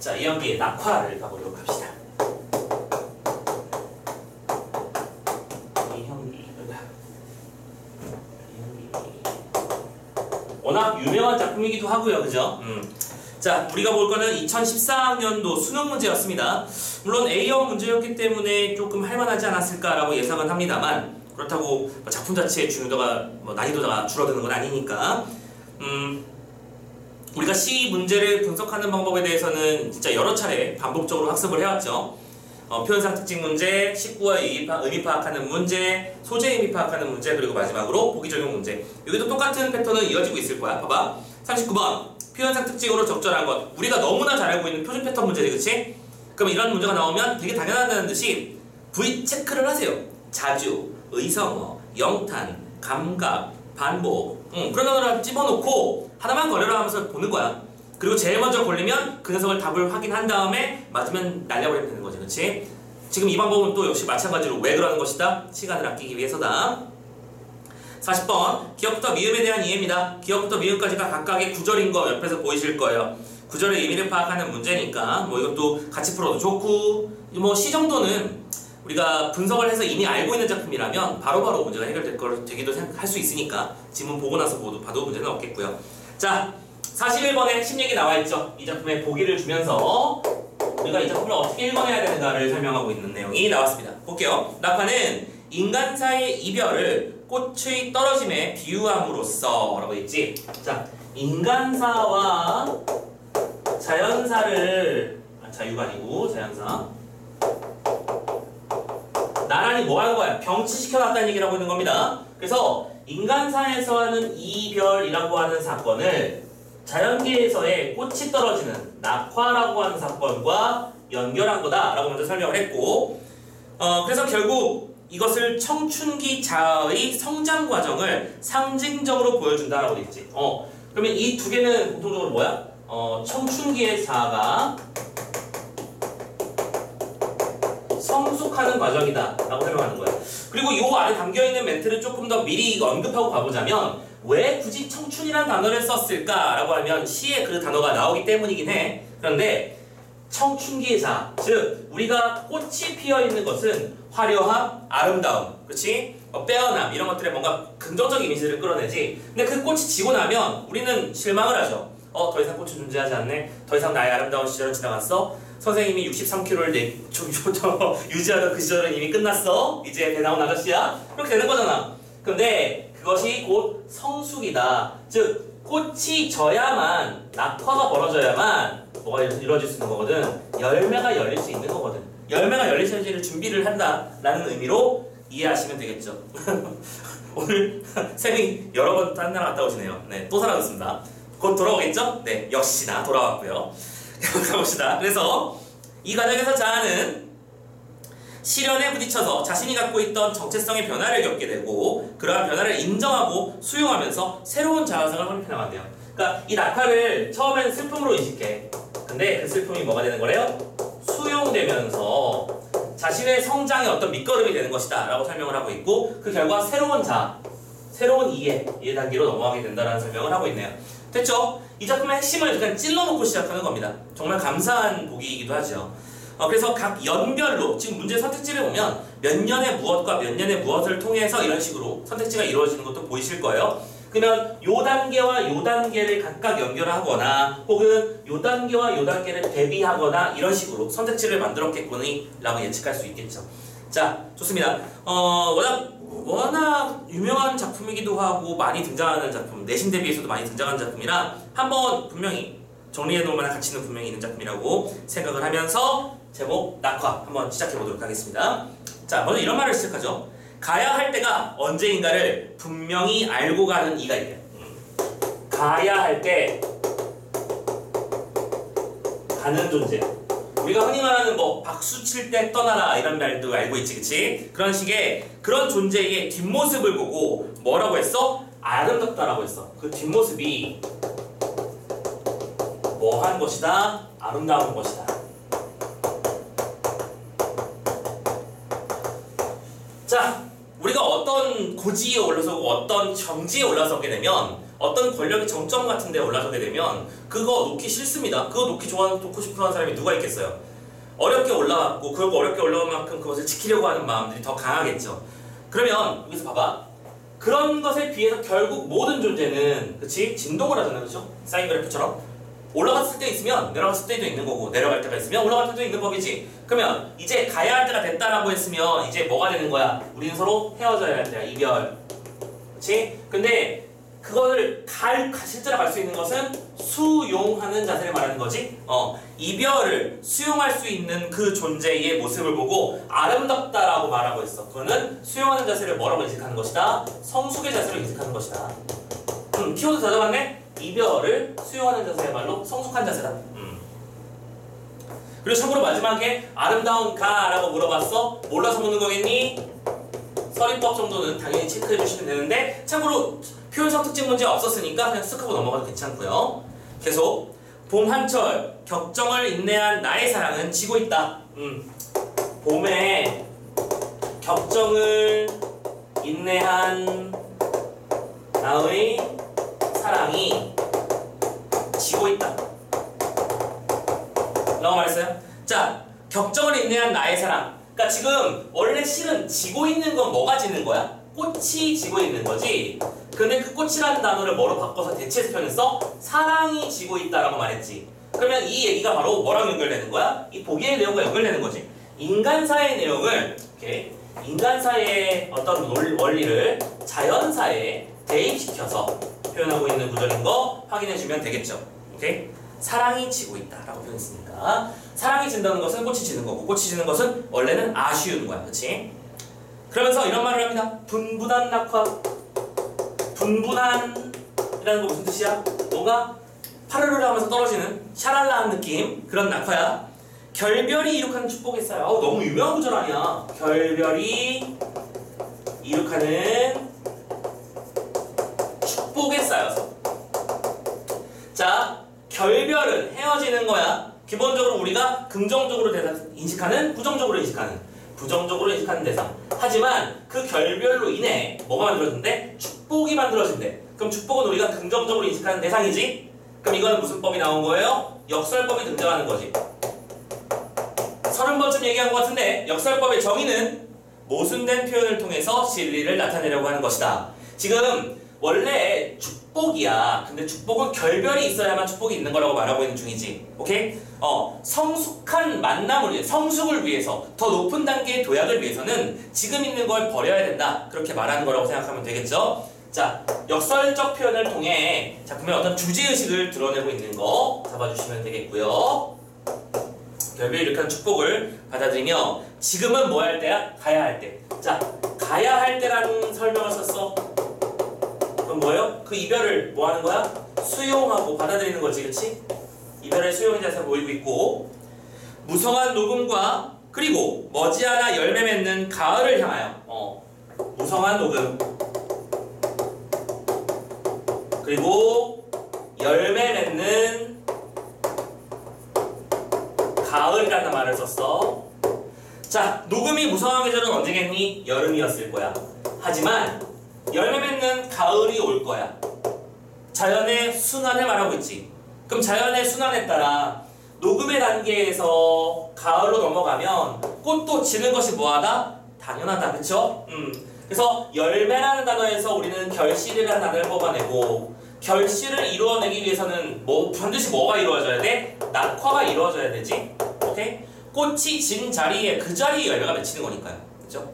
자, 이연기의 낙화를 가보도록 합시다. 워낙 유명한 작품이기도 하고요, 그죠? 자, 우리가 볼 거는 2014학년도 수능 문제였습니다. 물론 A형 문제였기 때문에 조금 할만하지 않았을까라고 예상은 합니다만, 그렇다고 작품 자체의 중요도가 난이도가 줄어드는 건 아니니까. 우리가 C 문제를 분석하는 방법에 대해서는 진짜 여러 차례 반복적으로 학습을 해왔죠. 표현상 특징 문제, 식구와 의미 파악하는 문제, 소재 의미 파악하는 문제, 그리고 마지막으로 보기 적용 문제. 여기도 똑같은 패턴은 이어지고 있을 거야. 봐봐. 39번. 표현상 특징으로 적절한 것. 우리가 너무나 잘 알고 있는 표준 패턴 문제지, 그치? 그럼 이런 문제가 나오면 되게 당연하다는 듯이 V 체크를 하세요. 자주, 의성어, 영탄, 감각, 반복. 그런 단어를 집어넣고 하나만 걸려라 하면서 보는 거야. 그리고 제일 먼저 걸리면 그 녀석을 답을 확인한 다음에 맞으면 날려버리면 되는 거지, 그치? 지금 이 방법은 또 역시 마찬가지로 왜 그러는 것이다? 시간을 아끼기 위해서다. 40번 기억부터 미음에 대한 이해입니다. 기억부터 미음까지가 각각의 구절인 거 옆에서 보이실 거예요. 구절의 의미를 파악하는 문제니까 이것도 같이 풀어도 좋고, C 정도는 우리가 분석을 해서 이미 알고 있는 작품이라면 바로바로 문제가 해결되기도 할 수 있으니까 지문 보고 나서 봐도 문제는 없겠고요. 자, 41번에 심리학이 나와있죠. 이 작품의 보기를 주면서 우리가 이 작품을 어떻게 읽어내야 되는가를 설명하고 있는 내용이 나왔습니다. 볼게요. 낙화는 인간사의 이별을 꽃의 떨어짐에 비유함으로써 라고 했지. 자, 인간사와 자연사를 자유가 아니고 자연사 나란히 뭐 하는 거야? 병치시켜놨다는 얘기를 하고 있는 겁니다. 그래서 인간사에서 하는 이별이라고 하는 사건을 자연계에서의 꽃이 떨어지는 낙화라고 하는 사건과 연결한 거다라고 먼저 설명을 했고, 그래서 결국 이것을 청춘기 자아의 성장 과정을 상징적으로 보여준다라고 돼 있지. 그러면 이 두 개는 공통적으로 뭐야? 청춘기의 자아가 성숙하는 과정이다 라고 설명하는 거야. 그리고 이 안에 담겨있는 멘트를 조금 더 미리 언급하고 가보자면, 왜 굳이 청춘이라는 단어를 썼을까 라고 하면 시에 그 단어가 나오기 때문이긴 해. 그런데 청춘기의 자아, 즉 우리가 꽃이 피어있는 것은 화려함, 아름다움, 그렇지? 빼어남 이런 것들에 뭔가 긍정적 이미지를 끌어내지. 근데 그 꽃이 지고 나면 우리는 실망을 하죠. 더 이상 꽃이 존재하지 않네. 더 이상 나의 아름다운 시절은 지나갔어. 선생님이 63kg를 유지하던 그 시절은 이미 끝났어. 이제 배 나온 아저씨야. 그렇게 되는 거잖아. 근데 그것이 곧 성숙이다. 즉 꽃이 져야만, 낙화가 벌어져야만 뭐가 이루어질 수 있는 거거든. 열매가 열릴 수 있는 거거든. 열매가 열릴 수 있는 준비를 한다라는 의미로 이해하시면 되겠죠. 오늘 쌤이 여러 번 딴 나라 갔다 오시네요. 네, 또 사라졌습니다. 곧 돌아오겠죠? 네, 역시나 돌아왔고요. 가봅시다. 그래서 이 과정에서 자아는 시련에 부딪혀서 자신이 갖고 있던 정체성의 변화를 겪게 되고, 그러한 변화를 인정하고 수용하면서 새로운 자아성을 확립해나간대요. 그러니까 이 낙화를 처음에는 슬픔으로 인식해. 근데 그 슬픔이 뭐가 되는 거래요? 수용되면서 자신의 성장의 어떤 밑거름이 되는 것이다 라고 설명을 하고 있고, 그 결과 새로운 자아, 새로운 이해 단계로 넘어가게 된다는 설명을 하고 있네요. 됐죠? 이 작품의 핵심을 그냥 찔러놓고 시작하는 겁니다. 정말 감사한 보기이기도 하죠. 그래서 각 연별로 지금 문제 선택지를 보면 몇 년의 무엇과 몇 년의 무엇을 통해서 이런 식으로 선택지가 이루어지는 것도 보이실 거예요. 그러면 요 단계와 요 단계를 각각 연결하거나 혹은 요 단계와 요 단계를 대비하거나 이런 식으로 선택지를 만들었겠거니 라고 예측할 수 있겠죠. 자, 좋습니다. 워낙 유명한 작품이기도 하고 많이 등장하는 작품, 내신 대비해서도 많이 등장하는 작품이라 한번 분명히 정리해 놓을 만한 가치는 분명히 있는 작품이라고 생각을 하면서 제목 낙화 한번 시작해 보도록 하겠습니다. 자, 먼저 이런 말을 시작하죠. 가야 할 때가 언제인가를 분명히 알고 가는 이가 있대요. 가야 할 때 가는 존재. 우리가 흔히 말하는 박수 칠 때 떠나라 이런 말도 알고 있지, 그치? 그런 식의 그런 존재의 뒷모습을 보고 뭐라고 했어? 아름답다라고 했어. 그 뒷모습이 뭐한 것이다? 아름다운 것이다. 자, 우리가 어떤 고지에 올라서고 어떤 경지에 올라서게 되면 어떤 권력의 정점 같은 데 올라서게 되면 그거 놓기 싫습니다. 그거 놓고 싶어하는 사람이 누가 있겠어요? 어렵게 올라왔고 그리고 어렵게 올라온 만큼 그것을 지키려고 하는 마음들이 더 강하겠죠. 그러면 여기서 봐봐. 그런 것에 비해서 결국 모든 존재는 그치? 진동을 하잖아요. 그죠? 사인 그래프처럼 올라갔을 때 있으면 내려갔을 때도 있는 거고 내려갈 때가 있으면 올라갈 때도 있는 법이지. 그러면 이제 가야 할 때가 됐다라고 했으면 이제 뭐가 되는 거야? 우리는 서로 헤어져야 할 때야. 이별. 그치? 근데 그거를 실제로 갈 수 있는 것은 수용하는 자세를 말하는 거지. 이별을 수용할 수 있는 그 존재의 모습을 보고 아름답다라고 말하고 있어. 그거는 수용하는 자세를 뭐라고 인식하는 것이다? 성숙의 자세로 인식하는 것이다. 키워드 더 잡았네? 이별을 수용하는 자세야말로 성숙한 자세다. 그리고 참고로 마지막에 아름다운 가라고 물어봤어? 몰라서 묻는 거겠니? 서리법 정도는 당연히 체크해 주시면 되는데 참고로 표현성 특징 문제 없었으니까 그냥 쓱 하고 넘어가도 괜찮고요. 계속 봄 한철 격정을 인내한 나의 사랑은 지고 있다. 봄에 격정을 인내한 나의 사랑이 지고 있다 라고 말했어요. 자, 격정을 인내한 나의 사랑. 그러니까 지금 원래 실은 지고 있는 건 뭐가 지는 거야? 꽃이 지고 있는 거지. 근데 그 꽃이라는 단어를 뭐로 바꿔서 대체해서 표현했어? 사랑이 지고 있다라고 말했지. 그러면 이 얘기가 바로 뭐랑 연결되는 거야? 이 보기의 내용과 연결되는 거지. 인간사의 내용을 이렇게 인간사의 어떤 원리를 자연사에 대입시켜서 표현하고 있는 구절인 거 확인해주면 되겠죠. 오케이? 사랑이 지고 있다라고 표현했으니까 사랑이 진다는 것은 꽃이 지는 거고 꽃이 지는 것은 원래는 아쉬운 거야. 그치? 그러면서 이런 말을 합니다. 분분한 낙화. 분분한이라는 거 무슨 뜻이야? 뭔가 파르르 하면서 떨어지는 샤랄라한 느낌 그런 낙화야. 결별이 이룩하는 축복에 쌓여. 너무 유명한 구절 아니야. 결별이 이룩하는 축복에 쌓여서. 자, 결별은 헤어지는 거야. 기본적으로 우리가 긍정적으로 인식하는, 부정적으로 인식하는 대상. 하지만 그 결별로 인해 뭐가 만들어진대? 축복이 만들어진대. 그럼 축복은 우리가 긍정적으로 인식하는 대상이지? 그럼 이거는 무슨 법이 나온 거예요? 역설법이 등장하는 거지. 30번쯤 얘기한 것 같은데 역설법의 정의는 모순된 표현을 통해서 진리를 나타내려고 하는 것이다. 지금 원래 축복이야. 근데 축복은 결별이 있어야만 축복이 있는 거라고 말하고 있는 중이지. 오케이? 성숙한 만남을 위해, 성숙을 위해서, 더 높은 단계의 도약을 위해서는 지금 있는 걸 버려야 된다. 그렇게 말하는 거라고 생각하면 되겠죠? 자, 역설적 표현을 통해 작품의 어떤 주제의식을 드러내고 있는 거 잡아주시면 되겠고요. 결별이 이룩한 축복을 받아들이며 지금은 뭐 할 때야? 가야 할 때. 자, 가야 할 때라는 설명을 썼어. 그럼 뭐예요? 그 이별을 뭐 하는 거야? 수용하고 받아들이는 거지, 그치? 이별의 수용의 자세를 보이고 있고 무성한 녹음과 그리고 머지않아 열매 맺는 가을을 향하여 무성한 녹음 그리고 열매 맺는 가을이라는 말을 썼어. 자, 녹음이 무성한 계절은 언제겠니? 여름이었을 거야. 하지만 열매 맺는 가을이 올 거야. 자연의 순환을 말하고 있지. 그럼 자연의 순환에 따라 녹음의 단계에서 가을로 넘어가면 꽃도 지는 것이 뭐하다? 당연하다. 그쵸? 그래서 열매라는 단어에서 우리는 결실이라는 단어를 뽑아내고 결실을 이루어내기 위해서는 반드시 뭐가 이루어져야 돼? 낙화가 이루어져야 되지. 오케이? 꽃이 진 자리에 그 자리에 열매가 맺히는 거니까요. 그죠?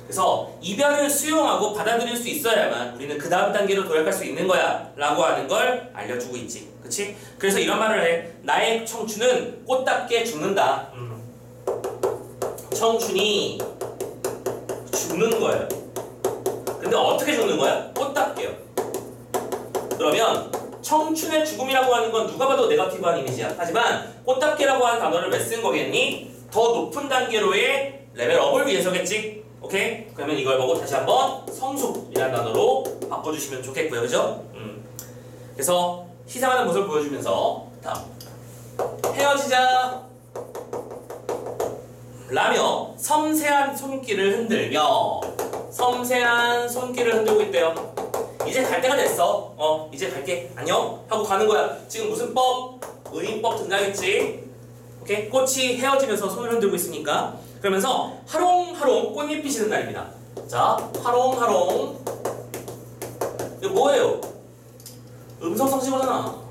그래서 이별을 수용하고 받아들일 수 있어야만 우리는 그 다음 단계로 도약할 수 있는 거야 라고 하는 걸 알려주고 있지. 그치? 그래서 이런 말을 해. 나의 청춘은 꽃답게 죽는다. 청춘이 죽는 거예요. 근데 어떻게 죽는 거야? 꽃답게요. 그러면 청춘의 죽음이라고 하는 건 누가 봐도 네거티브한 이미지야. 하지만 꽃답게라고 하는 단어를 왜 쓴 거겠니? 더 높은 단계로의 레벨업을 위해서겠지? 오케이? 그러면 이걸 보고 다시 한번 성숙이라는 단어로 바꿔주시면 좋겠고요. 그죠? 그래서 희생하는 모습을 보여주면서 다음 헤어지자 라며 섬세한 손길을 흔들며 섬세한 손길을 흔들고 있대요. 이제 갈 때가 됐어. 이제 갈게. 안녕. 하고 가는 거야. 지금 무슨 법? 의인법 등장했지. 오케이? 꽃이 헤어지면서 손을 흔들고 있으니까. 그러면서 하롱하롱 꽃잎 피시는 날입니다. 자, 하롱하롱. 이거 뭐예요? 음성상징어잖아.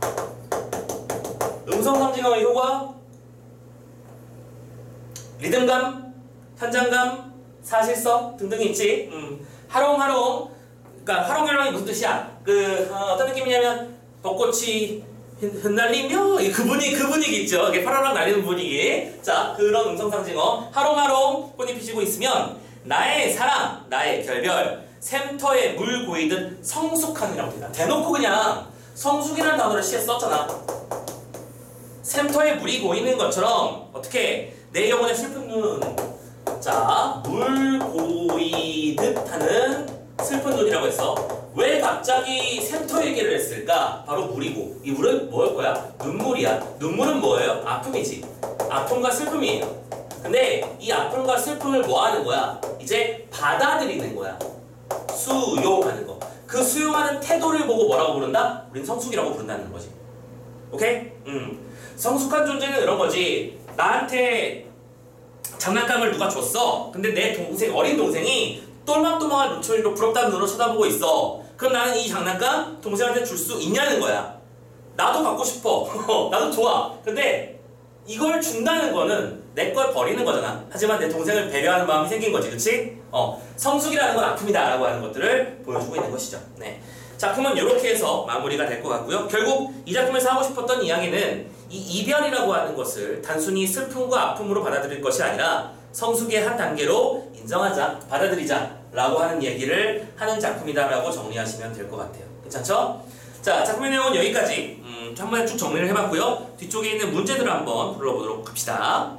음성상징어의 효과, 리듬감, 현장감, 사실성 등등이 있지. 하롱하롱. 그러니까 하롱하롱이 무슨 뜻이야? 어떤 느낌이냐면 벚꽃이 흩날리며 그 분위기 있죠. 이게 파라랑 날리는 분위기. 자, 그런 음성상징어. 하롱하롱 꽃이 피시고 있으면 나의 사랑, 나의 결별, 샘터에 물 고이듯 성숙함이라고 됩니다. 대놓고 그냥 성숙이라는 단어를 시에 썼잖아. 샘터에 물이 고이는 것처럼 어떻게 내 영혼의 슬픈 눈. 자, 물 고이듯 하는 슬픈 눈이라고 했어. 왜 갑자기 샘터 얘기를 했을까? 바로 물이고, 이 물은 뭐일 거야? 눈물이야. 눈물은 뭐예요? 아픔이지. 아픔과 슬픔이에요. 근데 이 아픔과 슬픔을 뭐 하는 거야? 이제 받아들이는 거야. 수용하는 거. 그 수용하는 태도를 보고 뭐라고 부른다? 우린 성숙이라고 부른다는 거지. 오케이? 성숙한 존재는 이런 거지. 나한테 장난감을 누가 줬어. 근데 내 동생, 어린 동생이 똘망똘망한 눈초리로 부럽다는 눈으로 쳐다보고 있어. 그럼 나는 이 장난감 동생한테 줄 수 있냐는 거야. 나도 갖고 싶어. 나도 좋아. 근데 이걸 준다는 거는 내 걸 버리는 거잖아. 하지만 내 동생을 배려하는 마음이 생긴 거지. 그치? 성숙이라는 건 아픔이다 라고 하는 것들을 보여주고 있는 것이죠. 네. 작품은 이렇게 해서 마무리가 될 것 같고요. 결국 이 작품에서 하고 싶었던 이야기는 이 이별이라고 하는 것을 단순히 슬픔과 아픔으로 받아들일 것이 아니라 성숙의 한 단계로 인정하자, 받아들이자 라고 하는 얘기를 하는 작품이다라고 정리하시면 될 것 같아요. 괜찮죠? 자, 작품의 내용은 여기까지 한 번에 쭉 정리를 해봤고요. 뒤쪽에 있는 문제들을 한번 불러보도록 합시다.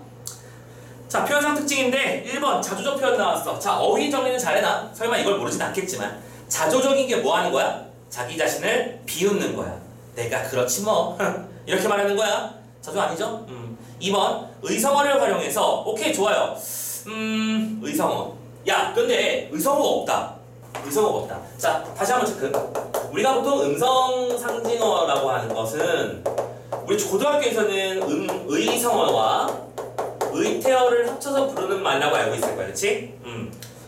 자, 표현상 특징인데 1번 자조적 표현 나왔어. 자, 어휘 정리는 잘해놔. 설마 이걸 모르진 않겠지만 자조적인 게 뭐 하는 거야? 자기 자신을 비웃는 거야. 내가 그렇지 뭐 이렇게 말하는 거야. 자조 아니죠? 2번 의성어를 활용해서 오케이 좋아요. 의성어. 야 근데 의성어가 없다. 의성어가 없다. 자 다시 한번 체크. 우리가 보통 음성상징어라고 하는 것은 우리 고등학교에서는 의성어와 의태어를 합쳐서 부르는 말이라고 알고 있을 거야. 그치?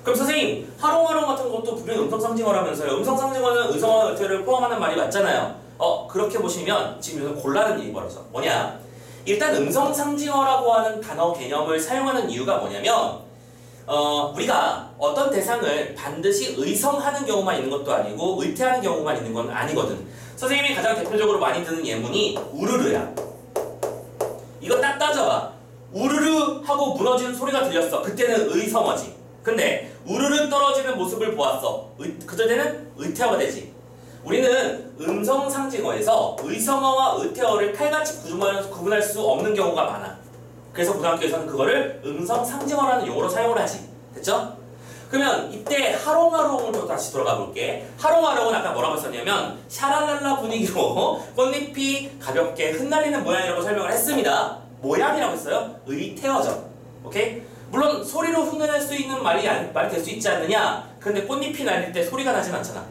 그럼 선생님 하롱하롱 같은 것도 분명히 음성상징어라면서요. 음성상징어는 의성어와 의태어를 포함하는 말이 맞잖아요. 그렇게 보시면 지금 여기서 곤란한 일이 벌어져. 뭐냐? 일단 음성상징어라고 하는 단어 개념을 사용하는 이유가 뭐냐면 우리가 어떤 대상을 반드시 의성하는 경우만 있는 것도 아니고 의태하는 경우만 있는 건 아니거든. 선생님이 가장 대표적으로 많이 드는 예문이 우르르야. 이거 딱 따져봐. 우르르 하고 무너지는 소리가 들렸어. 그때는 의성어지. 근데 우르르 떨어지는 모습을 보았어. 그때는 의태어가 되지. 우리는 음성상징어에서 의성어와 의태어를 칼같이 구분할 수 없는 경우가 많아. 그래서 고등학교에서는 그거를 음성상징어라는 용어로 사용을 하지. 됐죠? 그러면 이때 하롱하롱을 또 다시 돌아가 볼게. 하롱하롱은 아까 뭐라고 했었냐면 샤랄랄라 분위기로 꽃잎이 가볍게 흩날리는 모양이라고 설명을 했습니다. 모양이라고 했어요? 의태어죠. 오케이? 물론 소리로 흉내낼 수 있는 말이 될 수 있지 않느냐? 근데 꽃잎이 날릴 때 소리가 나진 않잖아.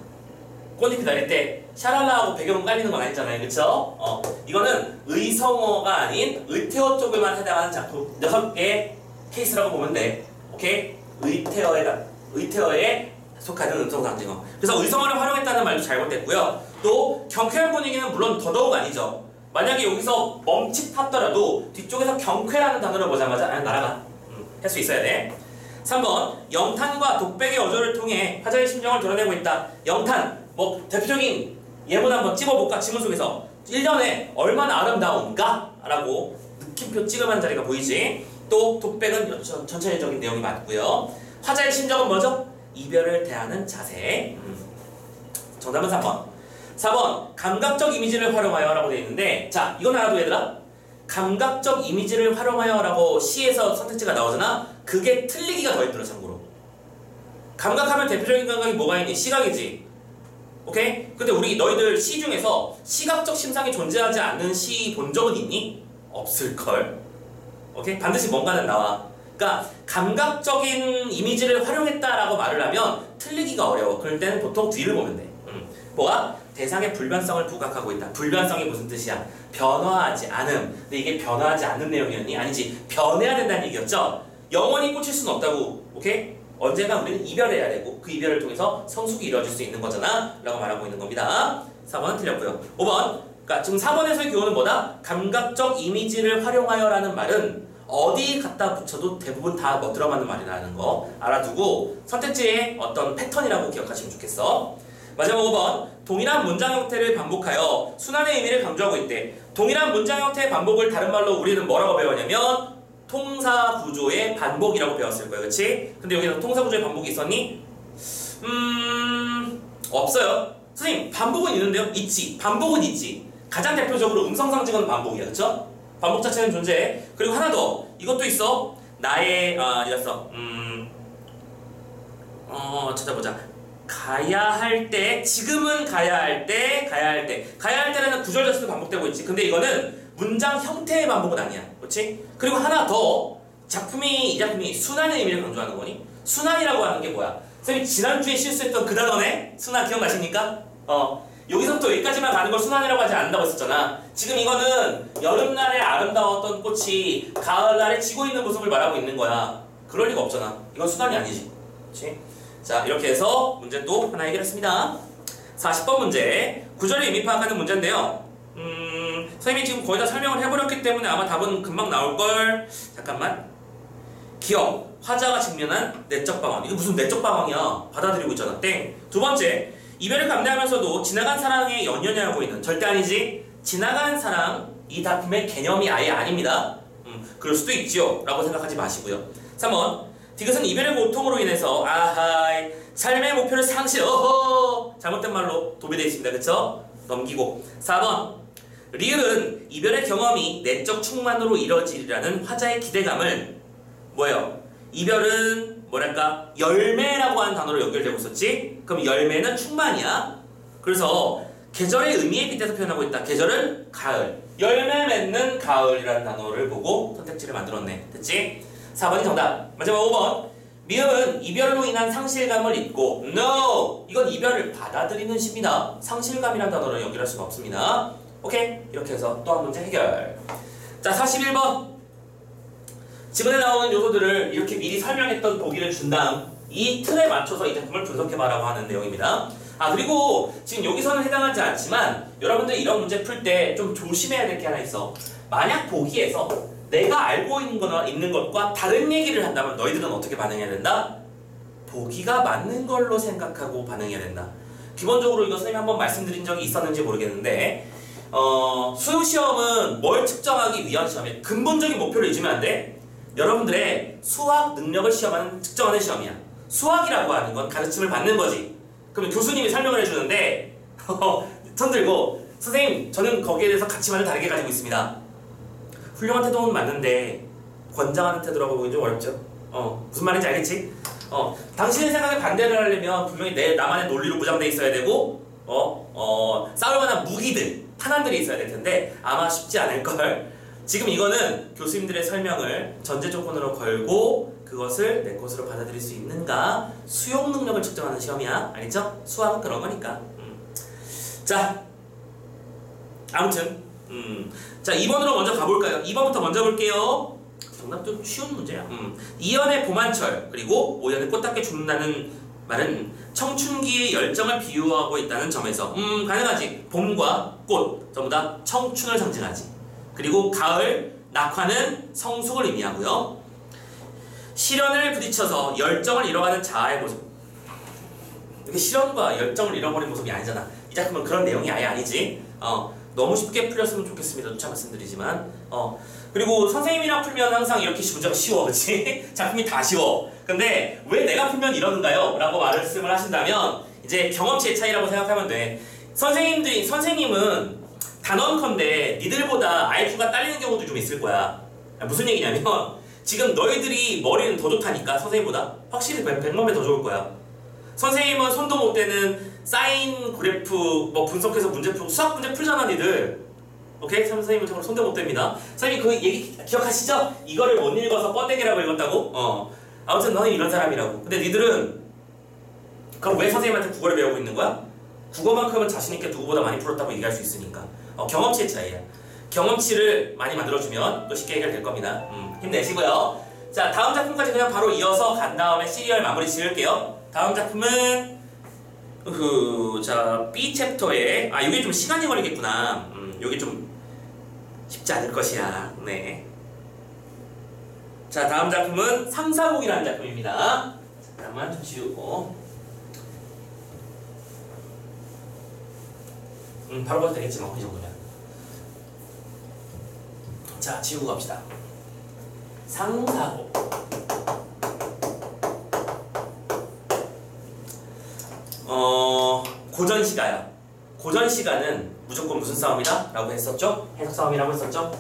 꽃잎이 날릴 때 샤랄라하고 배경음 깔리는 건 아니잖아요. 그쵸? 이거는 의성어가 아닌 의태어 쪽에만 해당하는 작품 6개의 케이스라고 보면 돼. 오케이? 의태어에 속하는 음성상징어. 그래서 의성어를 활용했다는 말도 잘못됐고요. 또 경쾌한 분위기는 물론 더더욱 아니죠. 만약에 여기서 멈칫하더라도 뒤쪽에서 경쾌라는 단어를 보자마자 날아가. 할 수 있어야 돼. 3번 영탄과 독백의 어조를 통해 화자의 심정을 드러내고 있다. 영탄 뭐 대표적인 예문 한번 찍어볼까? 지문 속에서 1년에 얼마나 아름다운가? 라고 느낌표 찍으면 자리가 보이지. 또 독백은 전체적인 내용이 맞고요. 화자의 심정은 뭐죠? 이별을 대하는 자세. 정답은 3번. 4번 감각적 이미지를 활용하여 라고 되어 있는데 자 이건 알아도 얘들아 감각적 이미지를 활용하여 라고 시에서 선택지가 나오잖아. 그게 틀리기가 더 힘들어. 참고로 감각하면 대표적인 감각이 뭐가 있니? 시각이지. 오케이? 근데 너희들 시 중에서 시각적 심상이 존재하지 않는 시 본 적은 있니? 없을걸? 오케이? 반드시 뭔가는 나와. 그러니까 감각적인 이미지를 활용했다라고 말을 하면 틀리기가 어려워. 그럴 때는 보통 뒤를 보면 돼. 뭐가? 대상의 불변성을 부각하고 있다. 불변성이 무슨 뜻이야? 변화하지 않음. 근데 이게 변화하지 않는 내용이었니? 아니지. 변해야 된다는 얘기였죠? 영원히 꽂힐 수는 없다고. 오케이? 언젠가 우리는 이별해야 되고 그 이별을 통해서 성숙이 이루어질 수 있는 거잖아 라고 말하고 있는 겁니다. 4번은 틀렸고요. 5번, 그러니까 지금 4번에서의 교훈은 뭐다? 감각적 이미지를 활용하여 라는 말은 어디 갖다 붙여도 대부분 다 뭐 들어맞는 말이라는 거 알아두고 선택지의 어떤 패턴이라고 기억하시면 좋겠어. 마지막 5번, 동일한 문장 형태를 반복하여 순환의 의미를 강조하고 있대. 동일한 문장 형태의 반복을 다른 말로 우리는 뭐라고 배웠냐면 통사 구조의 반복이라고 배웠을 거예요. 그치? 근데 여기서 통사 구조의 반복이 있었니? 없어요. 선생님, 반복은 있는데요? 있지. 반복은 있지. 가장 대표적으로 음성상징은 반복이야. 그쵸? 반복 자체는 존재해. 그리고 하나 더. 이것도 있어. 나의, 이랬어. 찾아보자. 가야 할 때, 지금은 가야 할 때, 가야 할 때. 가야 할 때라는 구절 자체도 반복되고 있지. 근데 이거는 문장 형태의 반복은 아니야. 그렇지? 그리고 하나 더. 이 작품이 순환의 의미를 강조하는 거니? 순환이라고 하는 게 뭐야? 선생님이 지난주에 실수했던 그 단어네? 순환 기억나십니까? 여기서부터 여기까지만 가는 걸 순환이라고 하지 않는다고 했었잖아. 지금 이거는 여름날에 아름다웠던 꽃이 가을날에 지고 있는 모습을 말하고 있는 거야. 그럴 리가 없잖아. 이건 순환이 아니지. 그렇지? 자, 이렇게 해서 문제 또 하나 해결했습니다. 40번 문제. 구절의 의미 파악하는 문제인데요. 선생님이 지금 거의 다 설명을 해버렸기 때문에 아마 답은 금방 나올걸. 잠깐만. 기억. 화자가 직면한 내적 방황. 이거 무슨 내적 방황이야. 받아들이고 있잖아. 땡. 두 번째. 이별을 감내하면서도 지나간 사랑에 연연하고 있는. 절대 아니지. 지나간 사랑. 이 작품의 개념이 아예 아닙니다. 그럴 수도 있지요. 라고 생각하지 마시고요. 3번. 디귿은 이별의 고통으로 인해서 아하이 삶의 목표를 어허 잘못된 말로 도배되어 있습니다. 그쵸? 넘기고. 4번. 리을은 이별의 경험이 내적 충만으로 이뤄지리라는 화자의 기대감을 뭐예요? 이별은 뭐랄까 열매라고 하는 단어로 연결되고 있었지? 그럼 열매는 충만이야. 그래서 계절의 의미에 빗대서 표현하고 있다. 계절은 가을. 열매 맺는 가을이라는 단어를 보고 선택지를 만들었네. 됐지? 4번이 정답. 마지막 5번. 미음은 이별로 인한 상실감을 잊고 No! 이건 이별을 받아들이는 시입니다. 상실감이라는 단어를 연결할 수가 없습니다. 오케이? 이렇게 해서 또 한 문제 해결. 자, 41번. 지문에 나오는 요소들을 이렇게 미리 설명했던 보기를 준 다음 이 틀에 맞춰서 이 작품을 분석해봐라고 하는 내용입니다. 그리고 지금 여기서는 해당하지 않지만 여러분들 이런 문제 풀 때 좀 조심해야 될 게 하나 있어. 만약 보기에서 내가 알고 있는 것과 다른 얘기를 한다면 너희들은 어떻게 반응해야 된다? 보기가 맞는 걸로 생각하고 반응해야 된다. 기본적으로 이거 선생님이 한번 말씀드린 적이 있었는지 모르겠는데 수시험은 뭘 측정하기 위한 시험이야. 근본적인 목표를 잊으면 안 돼. 여러분들의 수학 능력을 측정하는 시험이야. 수학이라고 하는 건 가르침을 받는 거지. 그러면 교수님이 설명을 해주는데 손 들고 선생님 저는 거기에 대해서 가치관을 다르게 가지고 있습니다. 훌륭한 태도는 맞는데 권장하는 태도라고 보기엔 좀 어렵죠? 무슨 말인지 알겠지? 당신의 생각에 반대를 하려면 분명히 나만의 논리로 무장돼 있어야 되고 싸울 만한 무기들, 탄환들이 있어야 될 텐데 아마 쉽지 않을걸. 지금 이거는 교수님들의 설명을 전제 조건으로 걸고 그것을 내 것으로 받아들일 수 있는가 수용 능력을 측정하는 시험이야. 알겠죠? 수학은 그런 거니까. 자, 아무튼 자, 2번으로 먼저 가볼까요? 2번부터 먼저 볼게요. 정답 좀 쉬운 문제야. 2연의 봄한철 그리고 5연의 꽃답게 죽는다는 말은 청춘기의 열정을 비유하고 있다는 점에서 가능하지. 봄과 꽃 전부 다 청춘을 상징하지. 그리고 가을, 낙화는 성숙을 의미하고요. 시련을 부딪혀서 열정을 잃어가는 자아의 모습. 이게 시련과 열정을 잃어버린 모습이 아니잖아. 이 작품은 그런 내용이 아예 아니지. 너무 쉽게 풀렸으면 좋겠습니다. 누차 말씀드리지만 그리고 선생님이랑 풀면 항상 이렇게 문제가 쉬워. 그치? 작품이 다 쉬워. 근데 왜 내가 풀면 이러는가요? 라고 말씀을 하신다면 이제 경험치의 차이라고 생각하면 돼. 선생님은 단언컨대 니들보다 IQ가 딸리는 경우도 좀 있을 거야. 무슨 얘기냐면 지금 너희들이 머리는 더 좋다니까 선생님보다 확실히 100만 배 더 좋을 거야. 선생님은 손도 못 대는 사인 그래프 뭐 분석해서 문제 풀고 수학 문제 풀잖아 니들. 오케이? 선생님은 정말 손도 못 댑니다. 선생님 그 얘기 기억하시죠? 이거를 못 읽어서 뻔데기라고 읽었다고? 아무튼 너는 이런 사람이라고. 근데 니들은 그럼 왜 선생님한테 국어를 배우고 있는 거야? 국어만큼은 자신있게 누구보다 많이 풀었다고 얘기할 수 있으니까. 경험치의 차이야. 경험치를 많이 만들어주면 또 쉽게 해결될 겁니다. 힘내시고요. 자, 다음 작품까지 그냥 바로 이어서 간 다음에 시리얼 마무리 지을게요. 다음 작품은 자, B 챕터에 이게 좀 시간이 걸리겠구나. 이게 좀 쉽지 않을 것이야. 네. 자, 다음 작품은 상사곡이라는 작품입니다. 잠깐만 좀 지우고. 바로 봐도 되겠지 뭐, 이 정도면. 자, 지우고 갑시다. 상사곡. 고전시가요. 고전시가는 무조건 무슨 싸움이다? 라고 했었죠? 해석 싸움이라고 했었죠?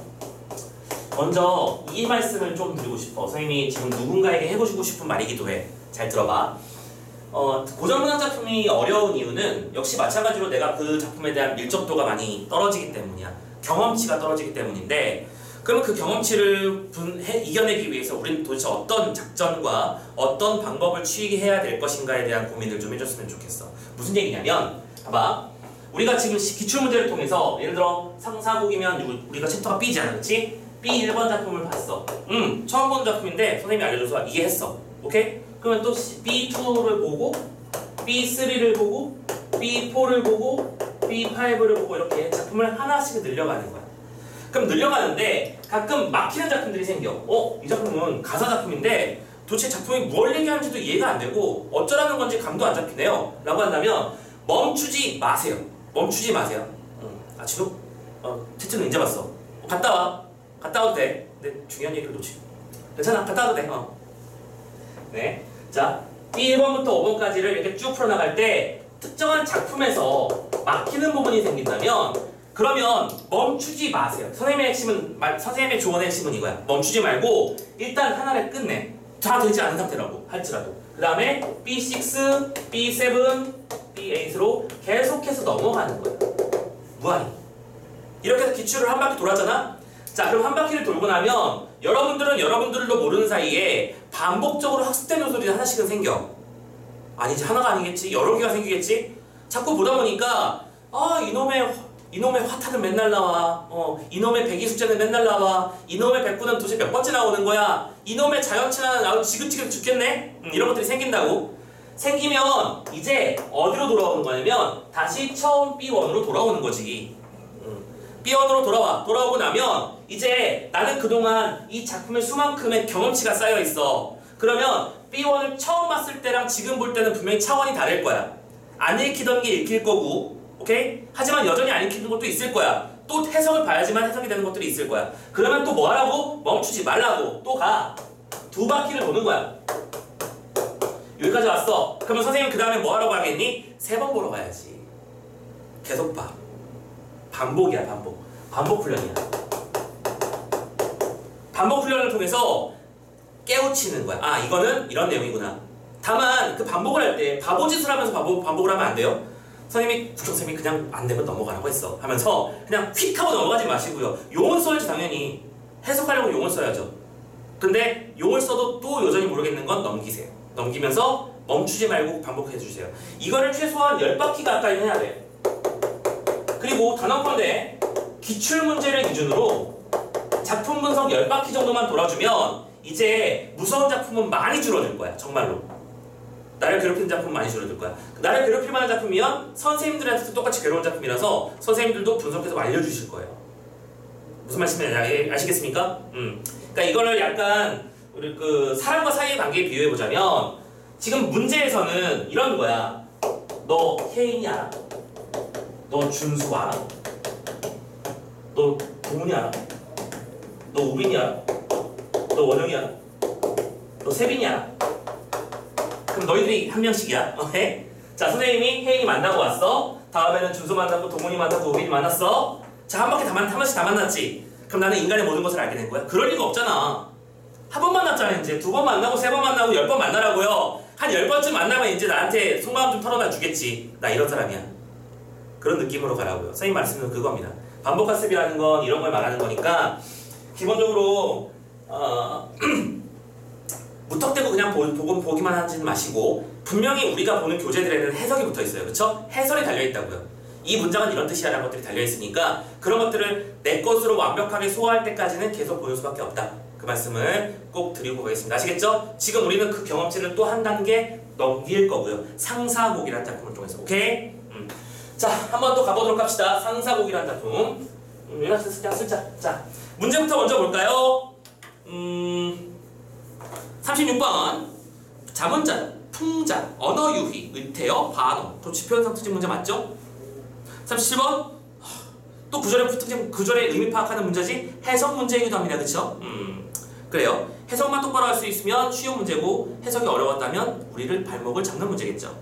먼저 이 말씀을 좀 드리고 싶어. 선생님이 지금 누군가에게 해주고 싶은 말이기도 해. 잘 들어봐. 고전문학 작품이 어려운 이유는 역시 마찬가지로 내가 그 작품에 대한 밀접도가 많이 떨어지기 때문이야. 경험치가 떨어지기 때문인데, 그러면 그 경험치를 이겨내기 위해서 우리는 도대체 어떤 작전과 어떤 방법을 취해야 될 것인가에 대한 고민을 좀 해줬으면 좋겠어. 무슨 얘기냐면, 봐봐. 우리가 지금 기출문제를 통해서 예를 들어 상사곡이면 우리가 챕터가 B잖아, 그치? B 1번 작품을 봤어. 처음 보는 작품인데 선생님이 알려줘서 이해했어. 오케이? 그러면 또 B2를 보고 B3를 보고 B4를 보고 B5를 보고 이렇게 작품을 하나씩 늘려가는 거야. 그럼 늘려가는데 가끔 막히는 작품들이 생겨. 이 작품은 가사 작품인데 도대체 작품이 뭘 얘기하는지도 이해가 안 되고 어쩌라는 건지 감도 안 잡히네요. 라고 한다면 멈추지 마세요. 멈추지 마세요. 지금? 채팅은 이제 봤어. 갔다 와. 갔다 와도 돼. 근데 중요한 얘기를 놓치. 괜찮아. 갔다 와도 돼. 네. 자, B1번부터 5번까지를 이렇게 쭉 풀어나갈 때 특정한 작품에서 막히는 부분이 생긴다면 그러면 멈추지 마세요. 선생님의 조언의 핵심은 이거야. 멈추지 말고 일단 하나를 끝내. 다 되지 않은 상태라고 할지라도. 그 다음에 B6, B7, B8으로 계속해서 넘어가는 거야. 무한히. 이렇게 해서 기출을 한 바퀴 돌았잖아? 자, 그럼 한 바퀴를 돌고 나면 여러분들은 여러분들도 모르는 사이에 반복적으로 학습된 요소들이 하나씩은 생겨. 아니지, 하나가 아니겠지? 여러 개가 생기겠지? 자꾸 보다 보니까 이놈의 화타는 맨날 나와. 이놈의 배기 숙제는 맨날 나와. 이놈의 백구는 도대체 몇 번째 나오는 거야. 이놈의 자연체는 아주 지긋지긋 죽겠네? 이런 것들이 생긴다고. 생기면 이제 어디로 돌아오는 거냐면 다시 처음 B1으로 돌아오는 거지. B1으로 돌아오고 나면 이제 나는 그동안 이 작품에 수만큼의 경험치가 쌓여 있어. 그러면 B1을 처음 봤을 때랑 지금 볼 때는 분명히 차원이 다를 거야. 안 읽히던 게 읽힐 거고, 오케이? 하지만 여전히 안 읽히는 것도 있을 거야. 또 해석을 봐야지만 해석이 되는 것들이 있을 거야. 그러면 또 뭐 하라고? 멈추지 말라고. 또 가. 두 바퀴를 도는 거야. 여기까지 왔어. 그러면 선생님 그 다음에 뭐 하라고 하겠니? 3번 보러 가야지. 계속 봐. 반복이야, 반복. 반복 훈련이야. 반복 훈련을 통해서 깨우치는 거야. 이거는 이런 내용이구나. 다만 그 반복을 할 때 바보짓을 하면서 반복을 하면 안 돼요. 선생님이 국정쌤이 그냥 안 되면 넘어가라고 했어 하면서 그냥 휙 하고 넘어가지 마시고요. 용은 써야지 당연히. 해석하려고 용을 써야죠. 근데 용을 써도 또 여전히 모르겠는 건 넘기세요. 넘기면서 멈추지 말고 반복해 주세요. 이거를 최소한 10바퀴 가까이는 해야 돼. 그리고 단언컨대 기출문제를 기준으로 작품 분석 10바퀴 정도만 돌아주면 이제 무서운 작품은 많이 줄어들 거야. 정말로. 나를 괴롭히는 작품은 많이 줄어들 거야. 나를 괴롭힐 만한 작품이면 선생님들한테도 똑같이 괴로운 작품이라서 선생님들도 분석해서 알려주실 거예요. 무슨 말씀인지 아시겠습니까? 그러니까 이거를 약간 우리 그 사람과 사이의 관계에 비유해보자면 지금 문제에서는 이런 거야. 너 혜인이 알아? 너 준수 알아? 너 동훈이 알아? 너 우빈이 알아? 너 원영이 알아? 너 세빈이 알아? 그럼 너희들이 한 명씩이야. 오케이? 자, 선생님이 혜인이 만나고 왔어. 다음에는 준수 만나고 동훈이 만나고 우빈이 만났어. 자, 한 번씩 다 만났지. 그럼 나는 인간의 모든 것을 알게 된 거야? 그럴 리가 없잖아. 한 번 만났잖아. 이제 2번 만나고 3번 만나고 10번 만나라고요. 한 10번쯤 만나면 이제 나한테 속마음 좀 털어놔 주겠지. 나 이런 사람이야. 그런 느낌으로 가라고요. 선생님 말씀은 그겁니다. 반복학습이라는 건 이런 걸 말하는 거니까 기본적으로 무턱대고 그냥 보기만 하지는 마시고 분명히 우리가 보는 교재들에는 해석이 붙어 있어요. 그쵸? 해설이 달려 있다고요. 이 문장은 이런 뜻이야 라는 것들이 달려 있으니까 그런 것들을 내 것으로 완벽하게 소화할 때까지는 계속 보는 수밖에 없다. 그 말씀을 꼭 드리고 가겠습니다. 아시겠죠? 지금 우리는 그 경험치를 또 한 단계 넘길 거고요. 상사곡이라는 작품을 통해서. 오케이? 자, 한번 또 가보도록 합시다. 상사곡이라는 작품. 그냥 쓰자. 자, 문제부터 먼저 볼까요? 36번. 자문자, 풍자, 언어유희, 의태어, 반어. 또 지표현상 특징 문제 맞죠? 37번. 또 구절의 의미 파악하는 문제지 해석 문제이기도 합니다. 그쵸? 그래요. 해석만 똑바로 할 수 있으면 쉬운 문제고 해석이 어려웠다면 우리를 발목을 잡는 문제겠죠.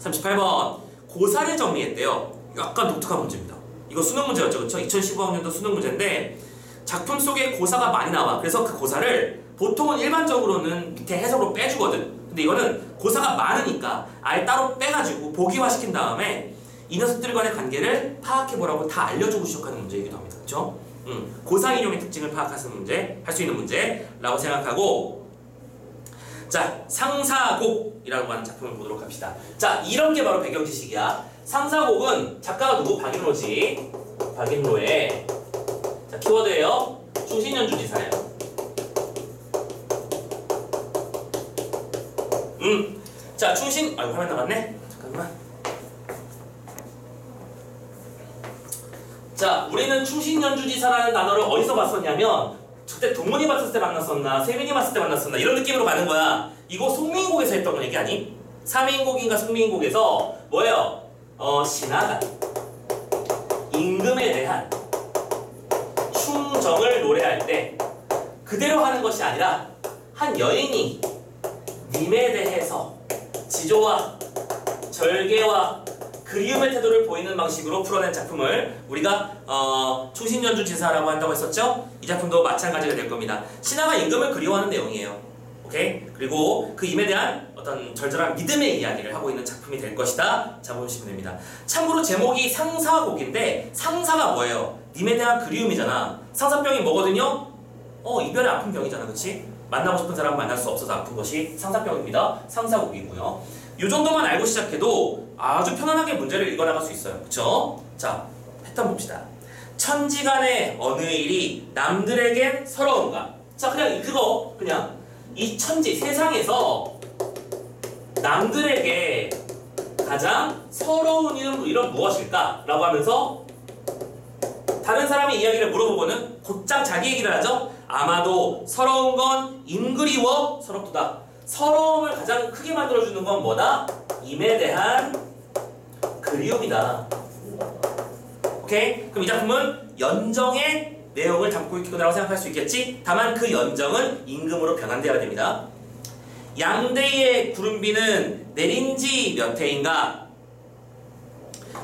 38번. 고사를 정리했대요. 약간 독특한 문제입니다. 이거 수능 문제였죠. 그쵸? 2015학년도 수능 문제인데 작품 속에 고사가 많이 나와. 그래서 그 고사를 보통은 일반적으로는 밑에 해석으로 빼주거든. 근데 이거는 고사가 많으니까 아예 따로 빼가지고 보기화시킨 다음에 이 녀석들 간의 관계를 파악해보라고 다 알려주고 시작하는 문제이기도 합니다. 그쵸? 고사인용의 특징을 파악하는 문제, 할 수 있는 문제라고 생각하고 자, 상사곡이라고 하는 작품을 보도록 합시다. 자, 이런 게 바로 배경 지식이야. 상사곡은 작가가 누구? 박인로지. 박인로의 자, 키워드예요. 충신연주지사예요. 자, 아이고 화면 나갔네. 잠깐만. 자, 우리는 충신연주지사라는 단어를 어디서 봤었냐면 그때 동문이 봤을 때 만났었나 세민이 봤을 때 만났었나 이런 느낌으로 가는 거야. 이거 송미인곡에서 했던 거 얘기 아니? 삼인곡인가 송미인곡에서 뭐예요? 신하가 임금에 대한 충정을 노래할 때 그대로 하는 것이 아니라 한 여인이 님에 대해서 지조와 절개와 그리움의 태도를 보이는 방식으로 풀어낸 작품을 우리가 충신연주지사라고 한다고 했었죠? 이 작품도 마찬가지가 될 겁니다. 신하가 임금을 그리워하는 내용이에요. 오케이? 그리고 그 임에 대한 어떤 절절한 믿음의 이야기를 하고 있는 작품이 될 것이다. 잡아보시면 됩니다. 참고로 제목이 상사곡인데 상사가 뭐예요? 님에 대한 그리움이잖아. 상사병이 뭐거든요? 이별의 아픈 병이잖아. 그치? 만나고 싶은 사람 만날 수 없어서 아픈 것이 상사병입니다. 상사곡이고요. 이 정도만 알고 시작해도 아주 편안하게 문제를 읽어나갈 수 있어요. 그쵸? 자, 패턴 봅시다. 천지간의 어느 일이 남들에겐 서러운가? 자, 그냥 이 천지, 세상에서 남들에게 가장 서러운 일은 무엇일까? 라고 하면서 다른 사람의 이야기를 물어보고는 곧장 자기 얘기를 하죠. 아마도 서러운 건 임그리워 서럽도다. 서러움을 가장 크게 만들어주는 건 뭐다? 임에 대한 그리움이다. 오케이? 그럼 이 작품은 연정의 내용을 담고 있구나라고 생각할 수 있겠지? 다만 그 연정은 임금으로 변환되어야 됩니다. 양대의 구름비는 내린 지 몇 해인가?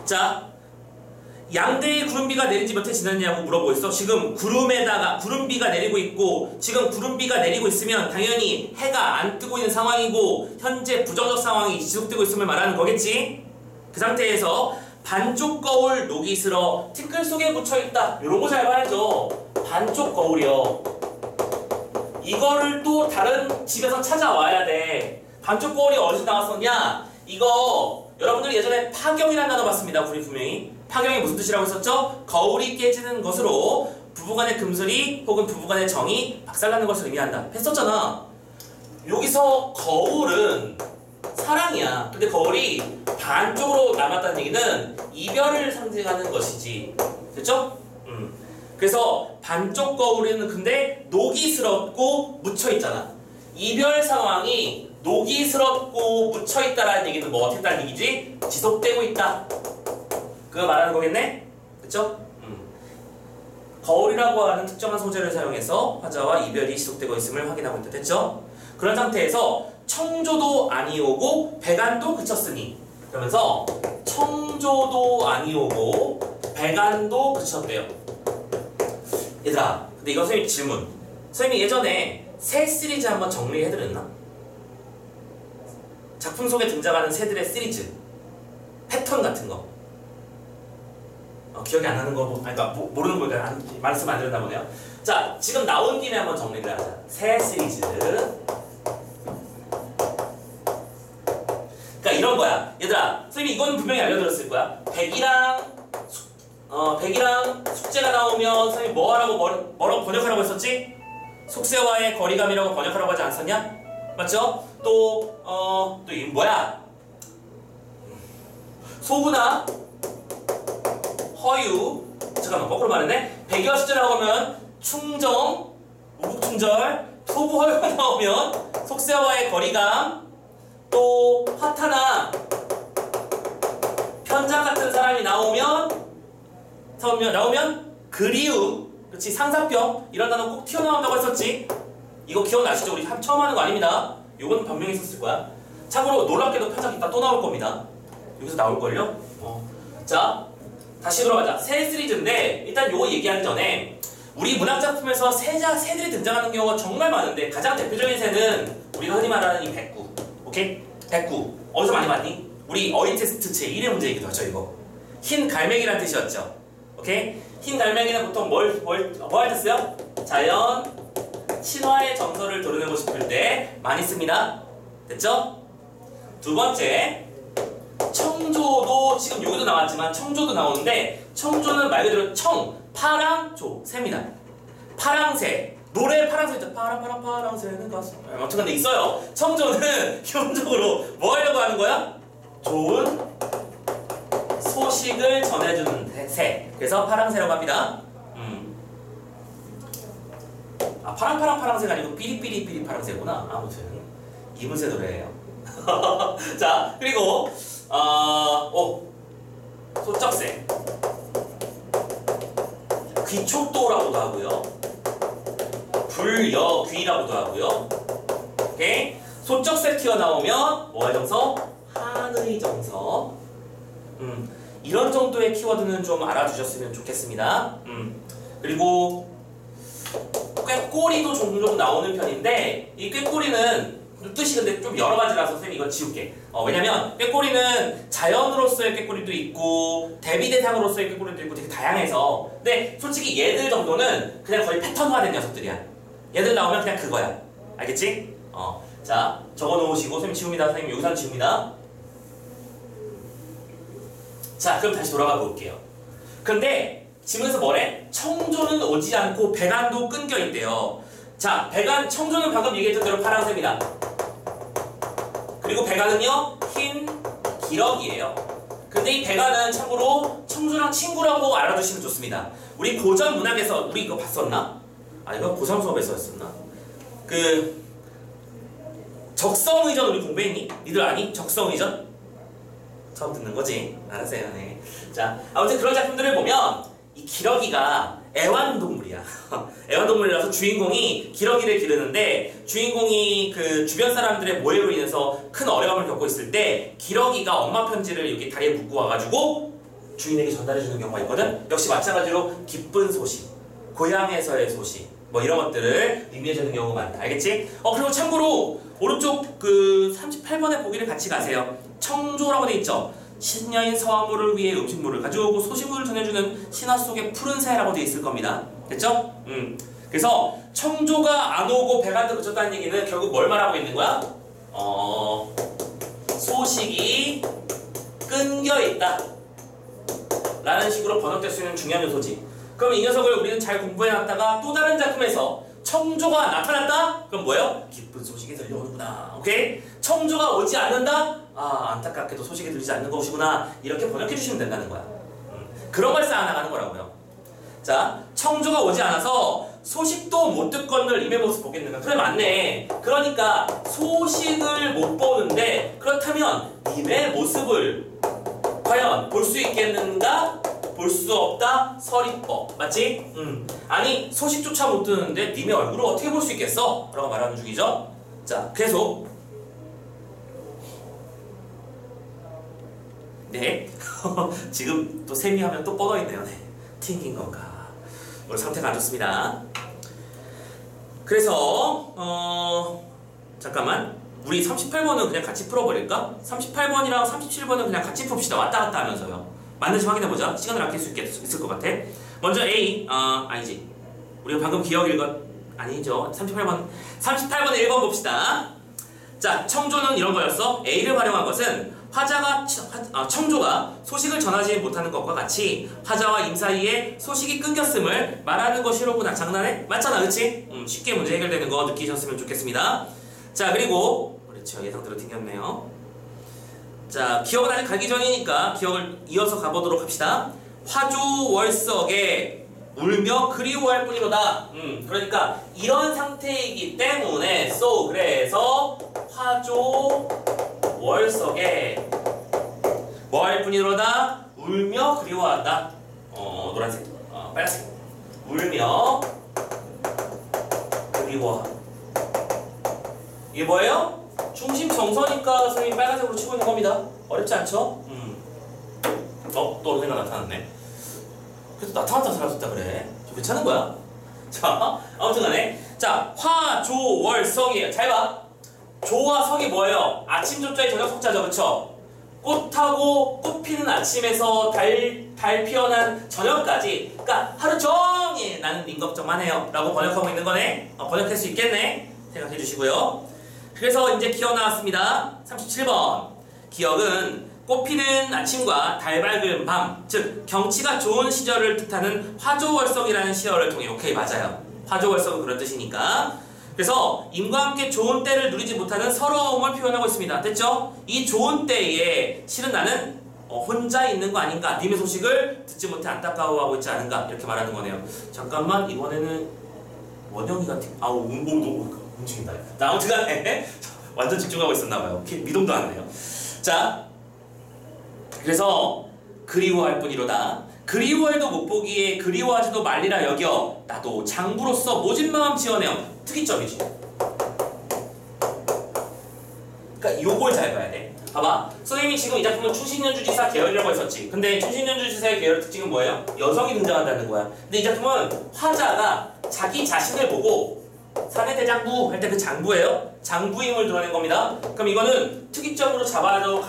자, 양대의 구름비가 내린 지 몇 해 지났냐고 물어보고 있어. 지금 구름에다가 구름비가 내리고 있고 지금 구름비가 내리고 있으면 당연히 해가 안 뜨고 있는 상황이고 현재 부정적 상황이 지속되고 있음을 말하는 거겠지? 그 상태에서 반쪽 거울 녹이 슬어 티끌 속에 묻혀있다. 이런 거 잘 봐야죠. 반쪽 거울이요. 이거를 또 다른 집에서 찾아와야 돼. 반쪽 거울이 어디서 나왔었냐? 이거 여러분들 예전에 파경이라는 단어 봤습니다. 우리 분명히. 파경이 무슨 뜻이라고 했었죠? 거울이 깨지는 것으로 부부간의 금슬이 혹은 부부간의 정이 박살나는 것을 의미한다. 했었잖아. 여기서 거울은 사랑이야. 근데 거울이 반쪽으로 남았다는 얘기는 이별을 상징하는 것이지. 됐죠? 그래서 반쪽 거울에는 근데 녹이스럽고 묻혀있잖아. 이별 상황이 녹이스럽고 묻혀있다라는 얘기는 뭐 어떻게 했다는 얘기지? 지속되고 있다. 그거 말하는 거겠네? 그쵸? 거울이라고 하는 특정한 소재를 사용해서 화자와 이별이 지속되고 있음을 확인하고 있다. 됐죠? 그런 상태에서 청조도 아니오고 배간도 그쳤으니 그러면서 청조도 아니오고 배간도 그쳤대요. 얘들아, 근데 이거 선생님 질문. 선생님이 예전에 새 시리즈 한번 정리해드렸나? 작품 속에 등장하는 새들의 시리즈 패턴 같은 거 기억이 안 나는 거, 그러니까 모르는 거니까 말씀 안 드렸나 보네요. 자, 지금 나온 김에 한번 정리를 하자. 새 시리즈 이런 거야. 얘들아, 선생님이 이건 분명히 알려드렸을 거야. 100이랑 숙제가 나오면 선생님이 뭐라고 번역하라고 했었지? 속세와의 거리감이라고 번역하라고 하지 않았었냐? 맞죠? 또 이 뭐야? 소부나 허유. 잠깐만, 거꾸로 말했네. 100이와 숙제 나오면 충정, 우국충절, 소부 허유가 나오면 속세와의 거리감, 또 화타나 편작 같은 사람이 나오면 그리움, 그렇지, 상사병 이런 단어 꼭 튀어나온다고 했었지. 이거 기억나시죠? 우리 처음 하는 거 아닙니다. 요건 분명히 있었을 거야. 참고로 놀랍게도 편작 이따 또 나올 겁니다. 여기서 나올걸요? 자, 다시 돌아가자. 새 시리즈인데 일단 요거 얘기하기 전에 우리 문학작품에서 새들이 등장하는 경우가 정말 많은데 가장 대표적인 새는 우리가 흔히 말하는 이 백구. 오케이? 백구. 어디서 많이 봤니? 우리 어린 테스트 제1의 문제이기도 하죠, 이거. 흰 갈매기란 뜻이었죠. 오케이? 흰 갈매기는 보통 뭘 할 때 써요? 자연, 신화의 정서를 도려내고 싶을 때 많이 씁니다. 됐죠? 두 번째, 청조도 지금 여기도 나왔지만 청조도 나오는데 청조는 말 그대로 파랑조, 새입니다. 파랑새. 노래 파랑새 있죠. 파랑새는 가수. 아무튼 근데 있어요. 청조는 기본적으로 뭐 하려고 하는 거야? 좋은 소식을 전해주는 새. 그래서 파랑새라고 합니다. 파랑새가 아니고 삐리삐리삐리 파랑새구나. 아무튼 이문세 노래예요. 자, 그리고 소쩍새, 귀촉도라고도 하고요, 불여귀라고도 하고요. 오케이? 소쩍새 튀어나오면 뭐의 정서? 한의 정서. 이런 정도의 키워드는 좀 알아주셨으면 좋겠습니다. 그리고 꾀꼬리도 종종 나오는 편인데 이 꾀꼬리는 뜻이 근데 좀 여러 가지라서 선생님이 이건 지울게. 왜냐면 꾀꼬리는 자연으로서의 꾀꼬리도 있고 대비 대상으로서의 꾀꼬리도 있고 되게 다양해서, 근데 솔직히 얘들 정도는 그냥 거의 패턴화된 녀석들이야. 얘들 나오면 그냥 그거야. 알겠지? 자, 적어 놓으시고 선생님 지웁니다. 선생님 여기서 지웁니다. 자, 그럼 다시 돌아가 볼게요. 근데 지문에서 뭐래? 청조는 오지 않고 배간도 끊겨 있대요. 자, 청조는 방금 얘기했던 대로 파란색이다. 그리고 배간은요, 흰 기러기예요. 근데 이 배간은 참고로 청조랑 친구라고 알아두시면 좋습니다. 우리 고전 문학에서 우리 이거 봤었나? 이거 고3 수업에서 했었나? 적성의전 우리 공부했니? 니들 아니? 적성의전? 처음 듣는 거지? 알았어요. 네. 자, 아무튼 그런 작품들을 보면 이 기러기가 애완동물이야. 애완동물이라서 주인공이 기러기를 기르는데 주인공이 그 주변 사람들의 모해로 인해서 큰 어려움을 겪고 있을 때 기러기가 엄마 편지를 이렇게 다리에 묶고 와가지고 주인에게 전달해주는 경우가 있거든. 역시 마찬가지로 기쁜 소식, 고향에서의 소식 뭐 이런 것들을 의미해주는 경우가 많다. 알겠지? 그리고 참고로 오른쪽 38번의 보기를 같이 가세요. 청조라고 돼 있죠. 신녀인 서화물을 위해 음식물을 가져오고 소식물을 전해주는 신화 속의 푸른 새라고 돼 있을 겁니다. 됐죠? 그래서 청조가 안 오고 배간도 그쳤다는 얘기는 결국 뭘 말하고 있는 거야? 소식이 끊겨 있다 라는 식으로 번역될 수 있는 중요한 요소지. 그럼 이 녀석을 우리는 잘 공부해놨다가 또 다른 작품에서 청조가 나타났다? 그럼 뭐예요? 기쁜 소식이 들려오는구나. 오케이? 청조가 오지 않는다? 안타깝게도 소식이 들리지 않는 것이구나. 이렇게 번역해 주시면 된다는 거야. 그런 걸 쌓아나가는 거라고요. 자, 청조가 오지 않아서 소식도 못 듣건들 님의 모습 보겠는가? 그래, 맞네. 그러니까 소식을 못 보는데 그렇다면 님의 모습을 과연 볼 수 있겠는가? 볼 수 없다? 서리법. 맞지? 아니, 소식조차 못 듣는데 님의 얼굴을 어떻게 볼 수 있겠어? 라고 말하는 중이죠. 자, 계속. 네. 지금 또 셈이 하면 또 뻗어있네요. 네. 튕긴 건가? 오늘 상태가 안 좋습니다. 그래서 잠깐만, 우리 38번은 그냥 같이 풀어버릴까? 38번이랑 37번은 그냥 같이 풉시다. 왔다 갔다 하면서요. 맞는지 확인해보자. 시간을 아낄 수 있을 것 같아. 먼저 A, 아니지. 우리가 방금 기억 아니죠. 38번 1번 봅시다. 자, 청조는 이런 거였어. A를 활용한 것은 청조가 소식을 전하지 못하는 것과 같이 화자와 임 사이에 소식이 끊겼음을 말하는 것이로구나. 장난해? 맞잖아, 그치? 쉽게 문제 해결되는 거 느끼셨으면 좋겠습니다. 자, 그리고 그렇죠, 예상대로 튕겼네요. 자, 기억은 아직 가기 전이니까 기억을 이어서 가보도록 합시다. 화조월석에 울며 그리워할 뿐이로다. 그러니까 이런 상태이기 때문에 그래서 화조월석에 뭐 할 뿐이로다? 울며 그리워한다. 노란색, 빨간색. 울며 그리워함. 이게 뭐예요? 중심 정서니까 선생님이 빨간색으로 치고 있는 겁니다. 어렵지 않죠? 또 언젠가 나타났네. 그래도 나타났다 사라졌다 그래. 좀 괜찮은 거야? 자, 아무튼 간에. 자, 화조월석이에요. 잘 봐. 조와 석이 뭐예요? 아침 조자에 저녁 석자죠, 그쵸? 꽃하고 꽃 피는 아침에서 달 피어난 저녁까지, 그러니까 하루 종일 나는 님 걱정만 해요 라고 번역하고 있는 거네. 번역할 수 있겠네. 생각해 주시고요. 그래서 이제 기억 나왔습니다. 37번. 기억은 꽃피는 아침과 달 밝은 밤, 즉 경치가 좋은 시절을 뜻하는 화조월석이라는 시어를 통해. 오케이, 맞아요. 화조월석은 그런 뜻이니까. 그래서 임과 함께 좋은 때를 누리지 못하는 서러움을 표현하고 있습니다. 됐죠? 이 좋은 때에 실은 나는 혼자 있는 거 아닌가, 님의 소식을 듣지 못해 안타까워하고 있지 않은가, 이렇게 말하는 거네요. 잠깐만, 이번에는 원영이가 움직인다. 나 아무튼 간에 완전 집중하고 있었나봐요. 미동도 안 하네요. 자, 그래서 그리워할 뿐이로다. 그리워해도 못 보기에 그리워하지도 말리라 여겨 나도 장부로서 모진 마음 지어내어. 특이점이지. 그러니까 요걸 잘 봐야 돼. 봐봐. 선생님이 지금 이 작품은 충신연주지사 계열이라고 했었지. 근데 충신연주지사의 계열 특징은 뭐예요? 여성이 등장한다는 거야. 근데 이 작품은 화자가 자기 자신을 보고 사내대장부 할 때 그 장부예요. 장부임을 드러낸 겁니다. 그럼 이거는 특이점으로 잡아도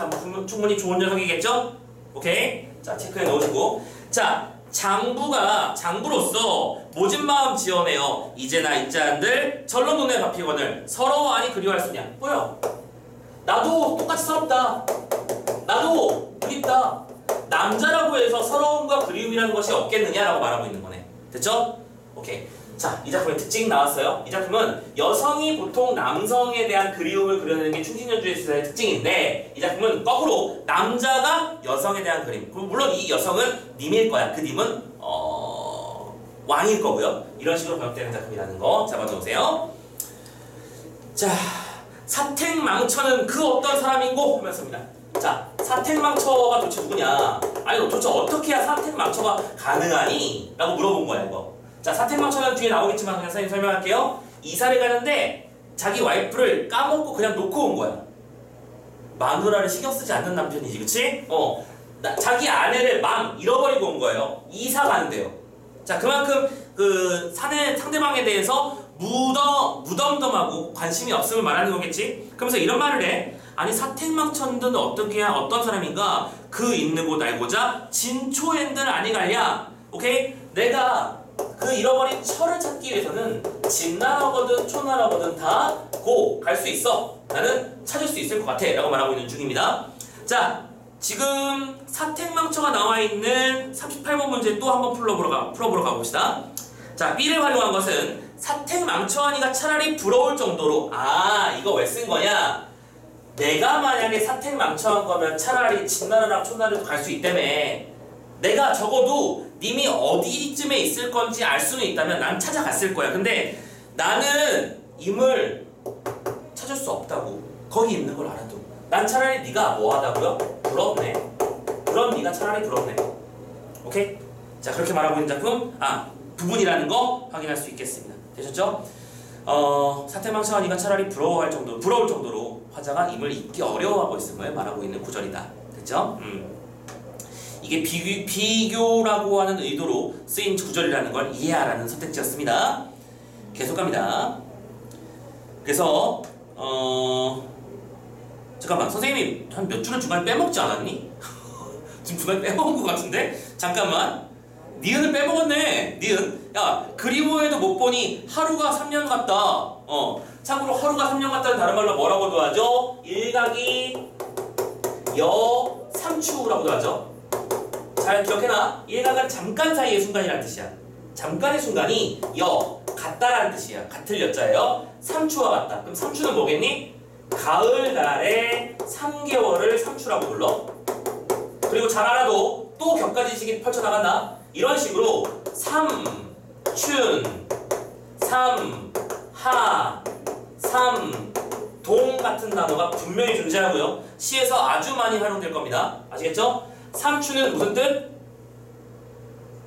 충분히 좋은 녀석이겠죠? 오케이? 자, 체크해 놓으시고. 자, 장부로서 모진 마음 지어내어 이제나 있자한들 절로 눈에 밟히거늘 서러워하니 그리워할 수냐. 뭐야? 나도 똑같이 서럽다. 나도 그립다. 남자라고 해서 서러움과 그리움이라는 것이 없겠느냐라고 말하고 있는 거네. 됐죠? 오케이. 자, 이 작품의 특징 나왔어요. 이 작품은 여성이 보통 남성에 대한 그리움을 그려내는 게 충신연주의 특징인데, 이 작품은 거꾸로 남자가 여성에 대한 그림. 물론 이 여성은 님일 거야. 그 님은 왕일 거고요. 이런 식으로 번역되는 작품이라는 거 잡아놓으세요. 자, 사택망처는 그 어떤 사람인고? 하면서입니다. 자, 사택망처가 도대체 누구냐? 아니, 도대체 어떻게 해야 사택망처가 가능하니? 라고 물어본 거야, 이거. 자, 사택망처는 뒤에 나오겠지만 그냥 선생님 설명할게요. 이사를 가는데 자기 와이프를 까먹고 그냥 놓고 온 거야. 마누라를 신경 쓰지 않는 남편이지, 그치? 자기 아내를 잃어버리고 온 거예요. 이사 가는데요. 자, 그만큼 그 상대방에 대해서 무덤덤하고 관심이 없음을 말하는 거겠지? 그러면서 이런 말을 해. 아니, 사택망천든 어떤 사람인가? 그 있는 곳 알고자 진초엔들 아니갈랴. 오케이? 내가 그 잃어버린 철을 찾기 위해서는 진나라거든 초나라거든 다 갈 수 있어. 나는 찾을 수 있을 것 같아 라고 말하고 있는 중입니다. 자, 지금 사택망처가 나와 있는 38번 문제 또 한번 풀어보러 가봅시다. 자, B를 활용한 것은 사택망처하니가 차라리 부러울 정도로. 이거 왜 쓴 거냐? 내가 만약에 사택망처한 거면 차라리 진나라랑 초나라도 갈 수 있다며. 내가 적어도 님이 어디쯤에 있을 건지 알 수는 있다면 난 찾아갔을 거야. 근데 나는 임을 찾을 수 없다고. 거기 있는 걸 알아도 난 차라리 네가 뭐하다고요? 부럽네. 그럼 네가 차라리 부럽네. 오케이? 자, 그렇게 말하고 있는 작품 부분이라는 거 확인할 수 있겠습니다. 되셨죠? 사택망처가 네가 차라리 부러울 정도로 화자가 임을 잊기 어려워하고 있을 거에 말하고 있는 구절이다. 됐죠? 이게 비교라고 하는 의도로 쓰인 구절이라는 걸 이해하라는 선택지였습니다. 계속 갑니다. 그래서 잠깐만, 선생님이 한 몇 줄을 중간에 빼먹지 않았니? 지금 중간에 빼먹은 것 같은데? 잠깐만, 니은을 빼먹었네. 니은. 야, 그리워해도 못 보니 하루가 3년 같다. 참고로 하루가 3년 같다는 다른 말로 뭐라고도 하죠? 일각이 여 삼추라고도 하죠. 잘 기억해놔. 얘가 잠깐 사이의 순간이라는 뜻이야. 잠깐의 순간이 여, 같다라는 뜻이야. 같을 여자예요. 삼추와 같다. 그럼 삼추는 뭐겠니? 가을날에 3개월을 삼추라고 불러. 그리고 잘 알아도 또 격가지식이 펼쳐나간다. 이런 식으로 삼춘, 삼하, 삼동 같은 단어가 분명히 존재하고요. 시에서 아주 많이 활용될 겁니다. 아시겠죠? 삼춘은 무슨 뜻?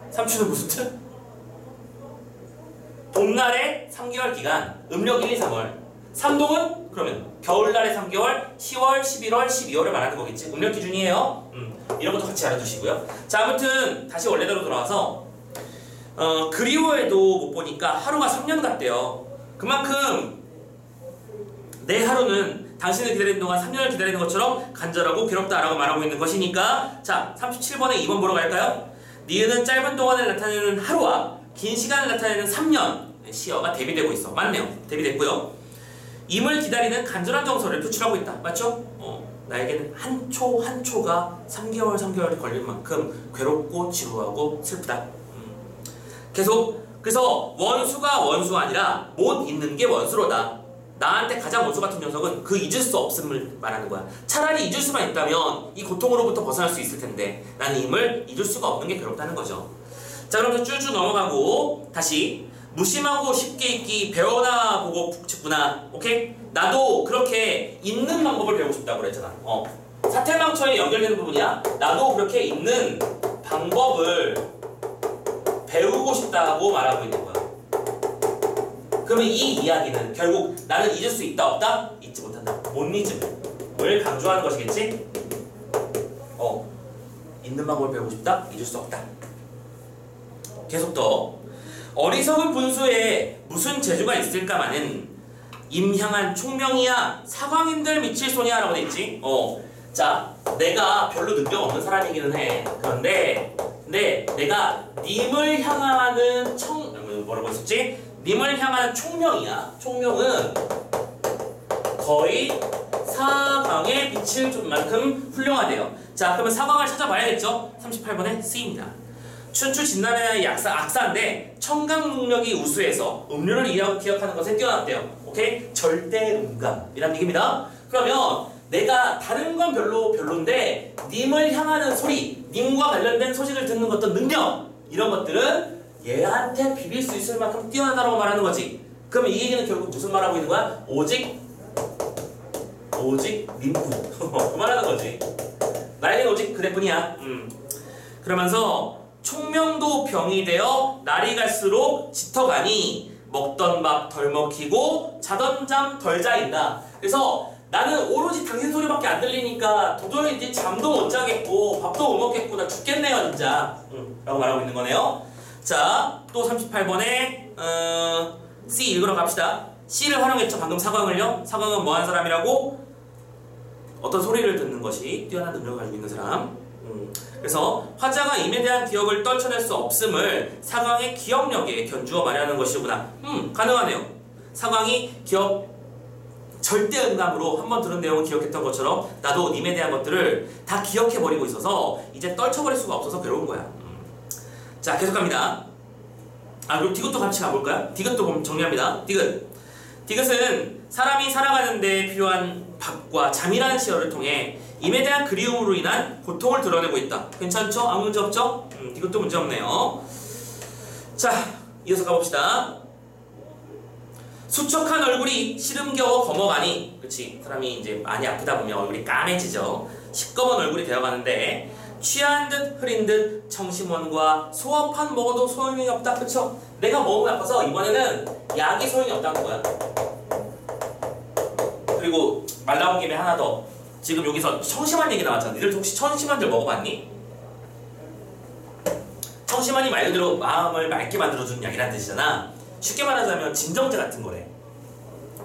삼춘은 무슨 뜻? 봄날의 3개월 기간, 음력 1, 2, 3월. 삼동은 그러면 겨울날의 3개월, 10월, 11월, 12월을 말하는 거겠지. 음력 기준이에요. 이런 것도 같이 알아두시고요. 자, 아무튼 다시 원래대로 돌아와서 그리워해도 못 보니까 하루가 3년 같대요. 그만큼 내 하루는 당신을 기다리는 동안 3년을 기다리는 것처럼 간절하고 괴롭다라고 말하고 있는 것이니까. 자, 37번에 2번 보러 갈까요? 니은은 짧은 동안을 나타내는 하루와 긴 시간을 나타내는 3년 시어가 대비되고 있어. 맞네요. 대비됐고요. 임을 기다리는 간절한 정서를 표출하고 있다. 맞죠? 나에게는 한 초 한 초가 3개월 걸릴 만큼 괴롭고 지루하고 슬프다. 계속 그래서 원수가 원수가 아니라 못 잊는 게 원수로다. 나한테 가장 원수 같은 녀석은 그 잊을 수 없음을 말하는 거야. 차라리 잊을 수만 있다면 이 고통으로부터 벗어날 수 있을 텐데 나는 임을 잊을 수가 없는 게 괴롭다는 거죠. 자, 그럼 쭉쭉 넘어가고 다시 무심하고 쉽게 잊기 배워나 보고 푹 짚구나. 오케이? 나도 그렇게 잊는 방법을 배우고 싶다고 그랬잖아. 사태망처에 연결되는 부분이야. 나도 그렇게 잊는 방법을 배우고 싶다고 말하고 있는 거야. 그러면 이 이야기는 결국 나는 잊을 수 있다 없다? 잊지 못한다. 못 잊음을 강조하는 것이겠지? 잊는 방법을 배우고 싶다? 잊을 수 없다. 계속 더 어리석은 분수에 무슨 재주가 있을까마는 임향한 총명이야 사광인들 미칠 소냐 라고 돼있지. 자, 내가 별로 능력 없는 사람이기는 해. 그런데 내가 님을 향하는 뭐라고 했었지? 님을 향하는 총명이야. 총명은 거의 사광에 비칠 만큼 훌륭하대요. 자, 그러면 사광을 찾아봐야겠죠? 38번에 C입니다. 춘추 진나라의 악사인데 청각 능력이 우수해서 음료를 이해하고 기억하는 것에 뛰어났대요. 오케이? 절대 음감이란 얘기입니다. 그러면 내가 다른 건 별론데 님을 향하는 소리, 님과 관련된 소식을 듣는 어떤 능력 이런 것들은 얘한테 비빌 수 있을 만큼 뛰어나다라고 말하는 거지. 그러면 이 얘기는 결국 무슨 말하고 있는 거야? 오직 님뿐 그 말하는 거지. 나에겐 오직 그대뿐이야. 그러면서 총명도 병이 되어 날이 갈수록 짙어가니 먹던 밥 덜 먹히고 자던 잠 덜 자인다. 그래서 나는 오로지 당신 소리밖에 안 들리니까 도저히 이제 잠도 못 자겠고 밥도 못 먹겠고 나 죽겠네요 진짜. 라고 말하고 있는 거네요. 자, 또 38번에 C 읽으러 갑시다. C를 활용했죠. 방금 사광을요. 사광은 뭐하는 사람이라고? 어떤 소리를 듣는 것이 뛰어난 능력을 가지고 있는 사람. 그래서 화자가 임에 대한 기억을 떨쳐낼 수 없음을 사광의 기억력에 견주어 말하는 것이구나. 가능하네요. 사광이 절대 음감으로 한번 들은 내용을 기억했던 것처럼 나도 님에 대한 것들을 다 기억해버리고 있어서 이제 떨쳐버릴 수가 없어서 괴로운 거야. 자, 계속 갑니다. 그리고 디귿도 같이 가볼까요? 디귿도 정리합니다. 디귿은 사람이 살아가는 데 필요한 밥과 잠이라는 시어를 통해 임에 대한 그리움으로 인한 고통을 드러내고 있다. 괜찮죠? 아무 문제 없죠? 이것도 문제 없네요. 자, 이어서 가봅시다. 수척한 얼굴이 시름겨워 검어가니, 그렇지? 사람이 이제 많이 아프다 보면 얼굴이 까매지죠. 시꺼먼 얼굴이 되어가는데 취한 듯 흐린 듯 청심원과 소화판 먹어도 소용이 없다. 그쵸? 내가 몸이 아파서 이번에는 약이 소용이 없다는 거야. 그리고 말 나온 김에 하나 더. 지금 여기서 청심환 얘기 나왔잖아. 니들 혹시 청심환들 먹어봤니? 청심환이 말 그대로 마음을 맑게 만들어주는 약이라는 뜻이잖아. 쉽게 말하자면 진정제 같은 거래.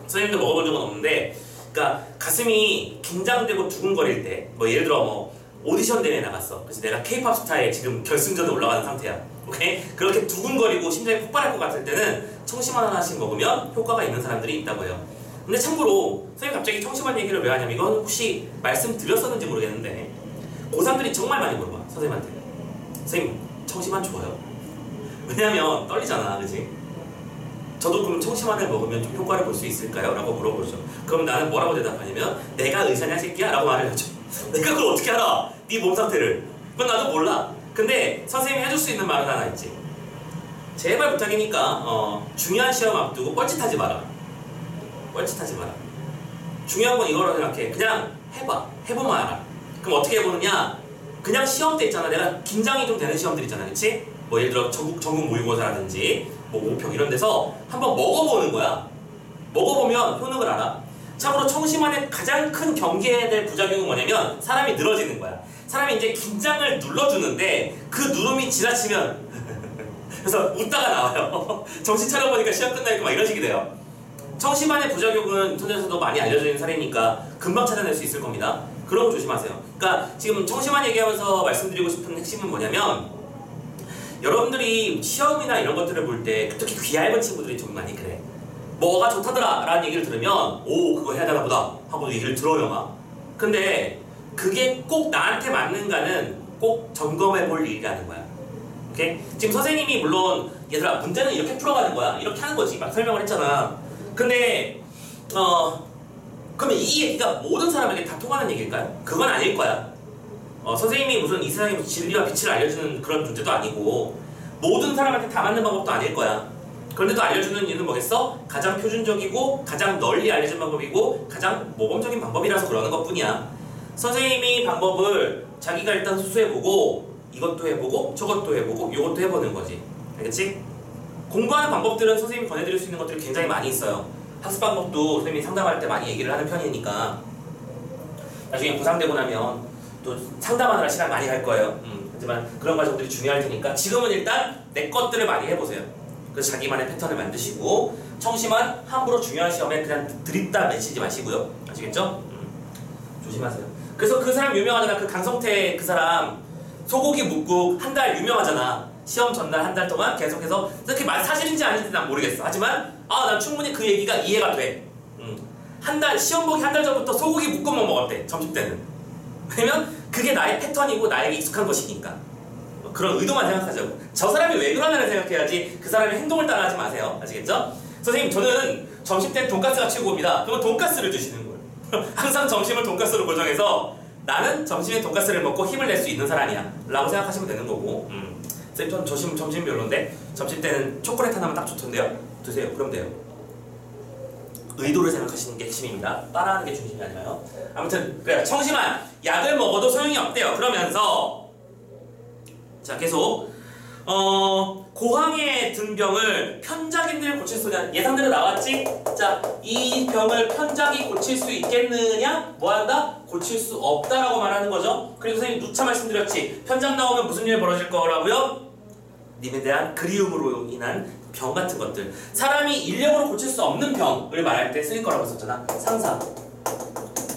선생님도 먹어본 적은 없는데, 그러니까 가슴이 긴장되고 두근거릴 때, 뭐 예를 들어 뭐 오디션 대회에 나갔어. 그래서 내가 K-pop 스타에 지금 결승전에 올라가는 상태야. 오케이? 그렇게 두근거리고 심장이 폭발할 것 같을 때는 청심환 하나씩 먹으면 효과가 있는 사람들이 있다고 해요. 근데 참고로 선생님이 갑자기 청심환 얘기를 왜 하냐면 이건 혹시 말씀드렸었는지 모르겠는데 고3들이 정말 많이 물어봐 선생님한테. 선생님 청심환 좋아요? 왜냐면 떨리잖아, 그치? 저도 그럼 청심환을 먹으면 좀 효과를 볼 수 있을까요? 라고 물어보죠. 그럼 나는 뭐라고 대답하냐면 내가 의사냐 새끼야? 라고 말을 하죠. 내가 그걸 어떻게 알아? 네 몸 상태를. 그건 나도 몰라. 근데 선생님이 해줄 수 있는 말은 하나 있지. 제발 부탁이니까 중요한 시험 앞두고 뻘짓하지 마라. 뻘짓하지 마라. 중요한 건 이거로 생각해. 그냥 해봐. 해보면 알아. 그럼 어떻게 해보느냐? 그냥 시험 때 있잖아. 내가 긴장이 좀 되는 시험들 있잖아. 그치? 뭐 예를 들어 전국 모의고사라든지 뭐 모평 이런 데서 한번 먹어보는 거야. 먹어보면 효능을 알아. 참고로 청심환의 가장 큰 경계해야 될 부작용은 뭐냐면 사람이 늘어지는 거야. 사람이 이제 긴장을 눌러주는데 그 누름이 지나치면 그래서 웃다가 나와요. 정신 차려보니까 시험 끝나니까 막 이런 식이 돼요. 청심환의 부작용은 인터넷에서도 많이 알려져 있는 사례니까 금방 찾아낼 수 있을 겁니다. 그런 거 조심하세요. 그러니까 지금 청심환 얘기하면서 말씀드리고 싶은 핵심은 뭐냐면 여러분들이 시험이나 이런 것들을 볼 때 특히 귀 얇은 친구들이 좀 많이 그래. 뭐가 좋다더라 라는 얘기를 들으면 오 그거 해야 되나 보다 하고 얘기를 들어요 막. 근데 그게 꼭 나한테 맞는가는 꼭 점검해 볼 일이라는 거야. 오케이? 지금 선생님이 물론 얘들아 문제는 이렇게 풀어가는 거야 이렇게 하는 거지 막 설명을 했잖아. 근데 그러면 이 얘기가 모든 사람에게 다 통하는 얘기일까요? 그건 아닐 거야. 선생님이 무슨 이 세상에 진리와 빛을 알려주는 그런 존재도 아니고 모든 사람한테 다 맞는 방법도 아닐 거야. 그런데도 알려주는 이유는 뭐겠어? 가장 표준적이고 가장 널리 알려진 방법이고 가장 모범적인 방법이라서 그러는 것뿐이야. 선생님이 방법을 자기가 일단 수수해보고 이것도 해보고 저것도 해보고 이것도 해보는 거지. 알겠지? 공부하는 방법들은 선생님이 권해드릴 수 있는 것들이 굉장히 많이 있어요. 학습 방법도 선생님이 상담할 때 많이 얘기를 하는 편이니까 나중에 고3 되고 나면 또 상담하느라 시간 많이 갈 거예요. 하지만 그런 과정들이 중요할 테니까 지금은 일단 내 것들을 많이 해보세요. 그래서 자기만의 패턴을 만드시고 청심환 함부로 중요한 시험에 그냥 드립다 내치지 마시고요. 아시겠죠? 조심하세요. 그래서 그 사람 유명하잖아. 그 강성태 그 사람 소고기 묵국 한 달 유명하잖아. 시험 전날 한 달 동안 계속해서 그게 사실인지 아닌지 난 모르겠어. 하지만 난 충분히 그 얘기가 이해가 돼. 한 달 시험 보기 한 달 전부터 소고기 묵국만 먹었대. 점심 때는. 왜냐면 그게 나의 패턴이고 나에게 익숙한 것이니까. 그런 의도만 생각하자고. 저 사람이 왜 그러냐를 생각해야지 그 사람의 행동을 따라하지 마세요. 아시겠죠? 선생님 저는 점심 때 돈가스가 최고입니다. 그러면 돈가스를 주시는 거예요. 항상 점심을 돈가스로 고정해서 나는 점심에 돈가스를 먹고 힘을 낼 수 있는 사람이야 라고 생각하시면 되는 거고. 선생님 전 점심 별론데 점심 때는 초콜릿 하나만 딱 좋던데요? 드세요. 그럼 돼요. 의도를 생각하시는 게 핵심입니다. 따라하는 게 중심이 아니라요. 아무튼 그래요. 청심환 약을 먹어도 소용이 없대요. 그러면서 자 계속 고항에 든 병을 편작인들 고칠 수 있냐 예상대로 나왔지? 자 이 병을 편작이 고칠 수 있겠느냐? 뭐한다? 고칠 수 없다라고 말하는 거죠. 그리고 선생님 누차 말씀드렸지. 편작 나오면 무슨 일이 벌어질 거라고요? 님에 대한 그리움으로 인한 병 같은 것들. 사람이 인력으로 고칠 수 없는 병을 말할 때 쓰일 거라고 했었잖아. 상사.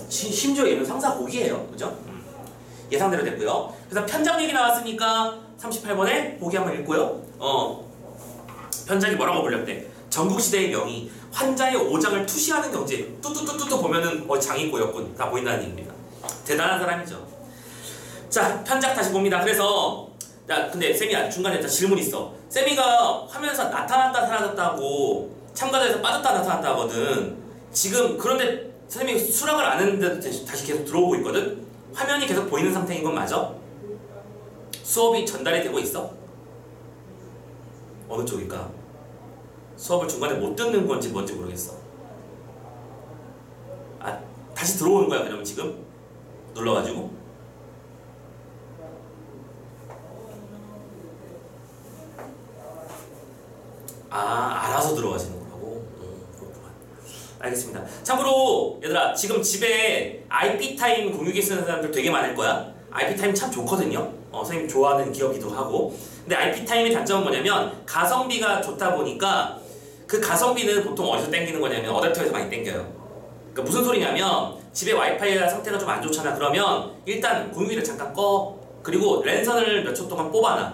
심지어 얘는 상사 복이에요. 그죠? 예상대로 됐고요. 그래서 편작 얘기 나왔으니까 38번에 보기 한번 읽고요. 편작이 뭐라고 불렸대? 전국시대의 명의 환자의 오장을 투시하는 경제. 뚜뚜뚜뚜 보면은 장이 꼬였군. 다 보인다는 얘기입니다. 대단한 사람이죠. 자 편작 다시 봅니다. 그래서 야 근데 쌤이 중간에 질문 있어. 쌤이가 화면에서 나타났다 사라졌다고 참가자에서 빠졌다 나타났다 하거든. 지금 그런데 선생님이 수락을 안 했는데도 다시 계속 들어오고 있거든. 화면이 계속 보이는 상태인 건 맞아? 수업이 전달이 되고 있어? 어느 쪽일까? 수업을 중간에 못 듣는 건지 뭔지 모르겠어. 다시 들어오는 거야 그러면 지금? 눌러가지고? 알아서 들어가시는 거라고? 그렇구만. 알겠습니다. 참고로 얘들아 지금 집에 IP타임 공유기 쓰는 사람들 되게 많을 거야. IP타임 참 좋거든요. 선생님 좋아하는 기업이기도 하고. 근데 IP타임의 단점은 뭐냐면 가성비가 좋다 보니까 그 가성비는 보통 어디서 땡기는 거냐면 어댑터에서 많이 땡겨요. 그러니까 무슨 소리냐면 집에 와이파이 상태가 좀 안 좋잖아. 그러면 일단 공유기를 잠깐 꺼. 그리고 랜선을 몇 초 동안 뽑아놔.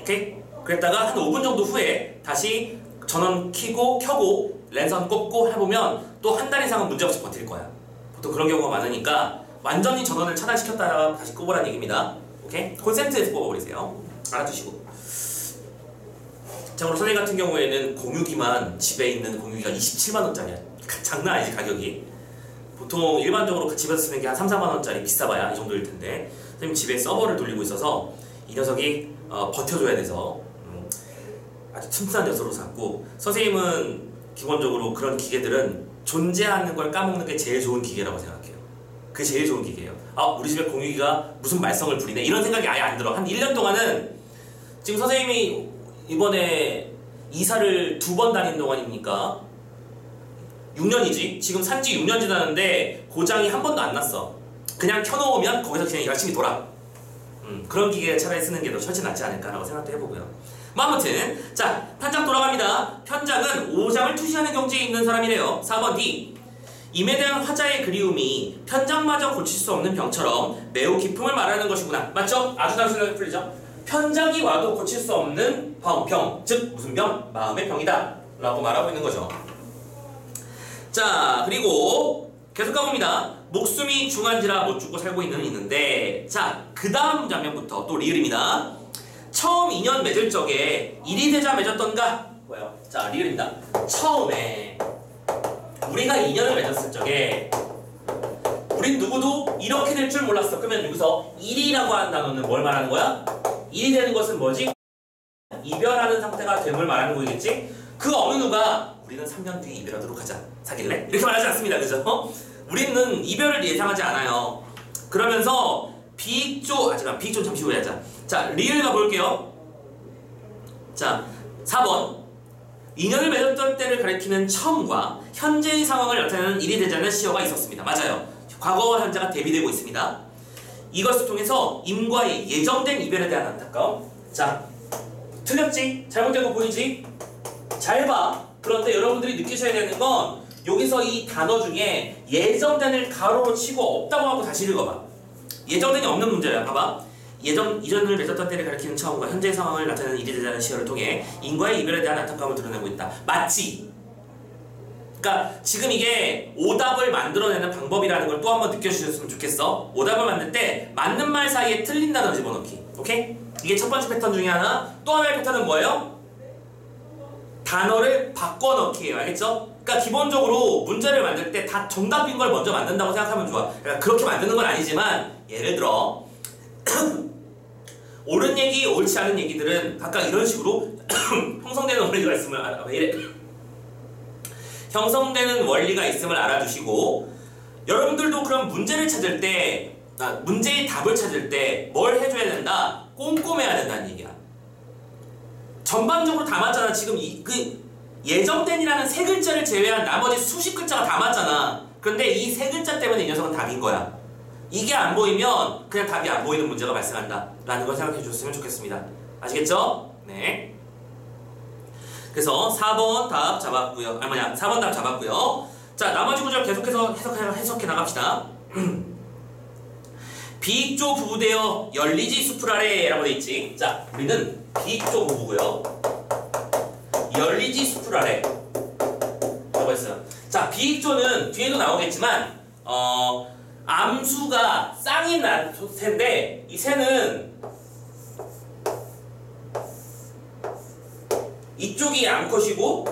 오케이? 그랬다가 한 5분 정도 후에 다시 전원 켜고 랜선 꼽고 해보면 또 한 달 이상은 문제없이 버틸 거야. 보통 그런 경우가 많으니까 완전히 전원을 차단시켰다가 다시 꼽으라는 얘기입니다. 오케이? 콘센트에서 꼽아버리세요. 알아두시고. 참고로 선생님 같은 경우에는 공유기만 집에 있는 공유기가 27만원짜리야. 장난 아니지 가격이. 보통 일반적으로 집에서 쓰는 게 한 3, 4만원짜리 비싸봐야 이 정도일 텐데 선생님 집에 서버를 돌리고 있어서 이 녀석이 버텨줘야 돼서 아주 튼튼한 녀석으로 샀고, 선생님은 기본적으로 그런 기계들은 존재하는 걸 까먹는 게 제일 좋은 기계라고 생각해요. 그게 제일 좋은 기계예요. 우리 집에 공유기가 무슨 말썽을 부리네 이런 생각이 아예 안 들어. 한 1년 동안은 지금 선생님이 이번에 이사를 2번 다닌 동안이니까 6년이지? 지금 산지 6년 지났는데 고장이 한 번도 안 났어. 그냥 켜놓으면 거기서 그냥 열심히 돌아. 그런 기계 차라리 쓰는 게 더 훨씬 낫지 않을까라고 생각도 해보고요. 뭐 아무튼 자, 편장 돌아갑니다. 편장은 5장을 투시하는 경지에 있는 사람이래요. 4번 D. 임에 대한 화자의 그리움이 편장마저 고칠 수 없는 병처럼 매우 기품을 말하는 것이구나. 맞죠? 아주 단순하게 풀리죠? 편장이 와도 고칠 수 없는 병, 즉 무슨 병? 마음의 병이다 라고 말하고 있는 거죠. 자, 그리고 계속 가봅니다. 목숨이 중한지라 못 죽고 살고 있는데, 자, 그 다음 장면부터 또 리을입니다. 처음 인연 맺을 적에 일이 되자 맺었던가? 뭐예요? 자, 리을입니다. 처음에 우리가 인연을 맺었을 적에 우린 누구도 이렇게 될 줄 몰랐어. 그러면 여기서 일이라고 하는 단어는 뭘 말하는 거야? 일이 되는 것은 뭐지? 이별하는 상태가 됨을 말하는 거겠지? 그 어느 누가 우리는 3년 뒤에 이별하도록 하자. 사귈래? 이렇게 말하지 않습니다. 그죠? 우리는 이별을 예상하지 않아요. 그러면서 잠깐 비익조 잠시 후에 하자. 자, 리을 가볼게요. 자, 4번. 인연을 맺었던 때를 가리키는 처음과 현재의 상황을 나타내는 일이 되자는 시어가 있었습니다. 맞아요. 과거와 현재가 대비되고 있습니다. 이것을 통해서 임과의 예정된 이별에 대한 안타까움. 자, 틀렸지? 잘못된 거 보이지? 잘 봐. 그런데 여러분들이 느끼셔야 되는 건 여기서 이 단어 중에 예정된을 가로로 치고 없다고 하고 다시 읽어봐. 예정된이 없는 문제야. 봐봐. 이전을 맺었던 때를 가리키는 처음과 현재의 상황을 나타내는 일이 되자는 시어를 통해 인과의 이별에 대한 안타까움을 드러내고 있다. 맞지? 그러니까 지금 이게 오답을 만들어내는 방법이라는 걸 또 한번 느껴주셨으면 좋겠어. 오답을 만들 때 맞는 말 사이에 틀린 단어 집어넣기. 오케이? 이게 첫 번째 패턴 중에 하나. 또 하나의 패턴은 뭐예요? 단어를 바꿔넣기예요. 알겠죠? 그러니까 기본적으로 문제를 만들 때 다 정답인 걸 먼저 만든다고 생각하면 좋아. 그러니까 그렇게 만드는 건 아니지만 예를 들어 옳은 얘기, 옳지 않은 얘기들은 각각 이런 식으로 형성되는 원리가 있음을 형성되는 원리가 있음을 알아두시고, 여러분들도 그럼 문제를 찾을 때 문제의 답을 찾을 때 뭘 해줘야 된다? 꼼꼼해야 된다는 얘기야. 전반적으로 다 맞잖아. 지금 예정된이라는 세 글자를 제외한 나머지 수십 글자가 다 맞잖아. 그런데 이 세 글자 때문에 이 녀석은 답인 거야. 이게 안 보이면 그냥 답이 안 보이는 문제가 발생한다 라는 걸 생각해 주셨으면 좋겠습니다. 아시겠죠? 네. 그래서 4번 답 잡았고요. 4번 답 잡았고요. 자, 나머지 구절 계속해서 해석해 나갑시다. 비익조 부부되어 열리지 숲을 아래 라고 돼있지. 자, 우리는 비익조 부부고요. 열리지 숲을 아래 라고 했어요. 자, 비익조는 뒤에도 나오겠지만 암수가 쌍인 새인데 이 새는 이쪽이 암컷이고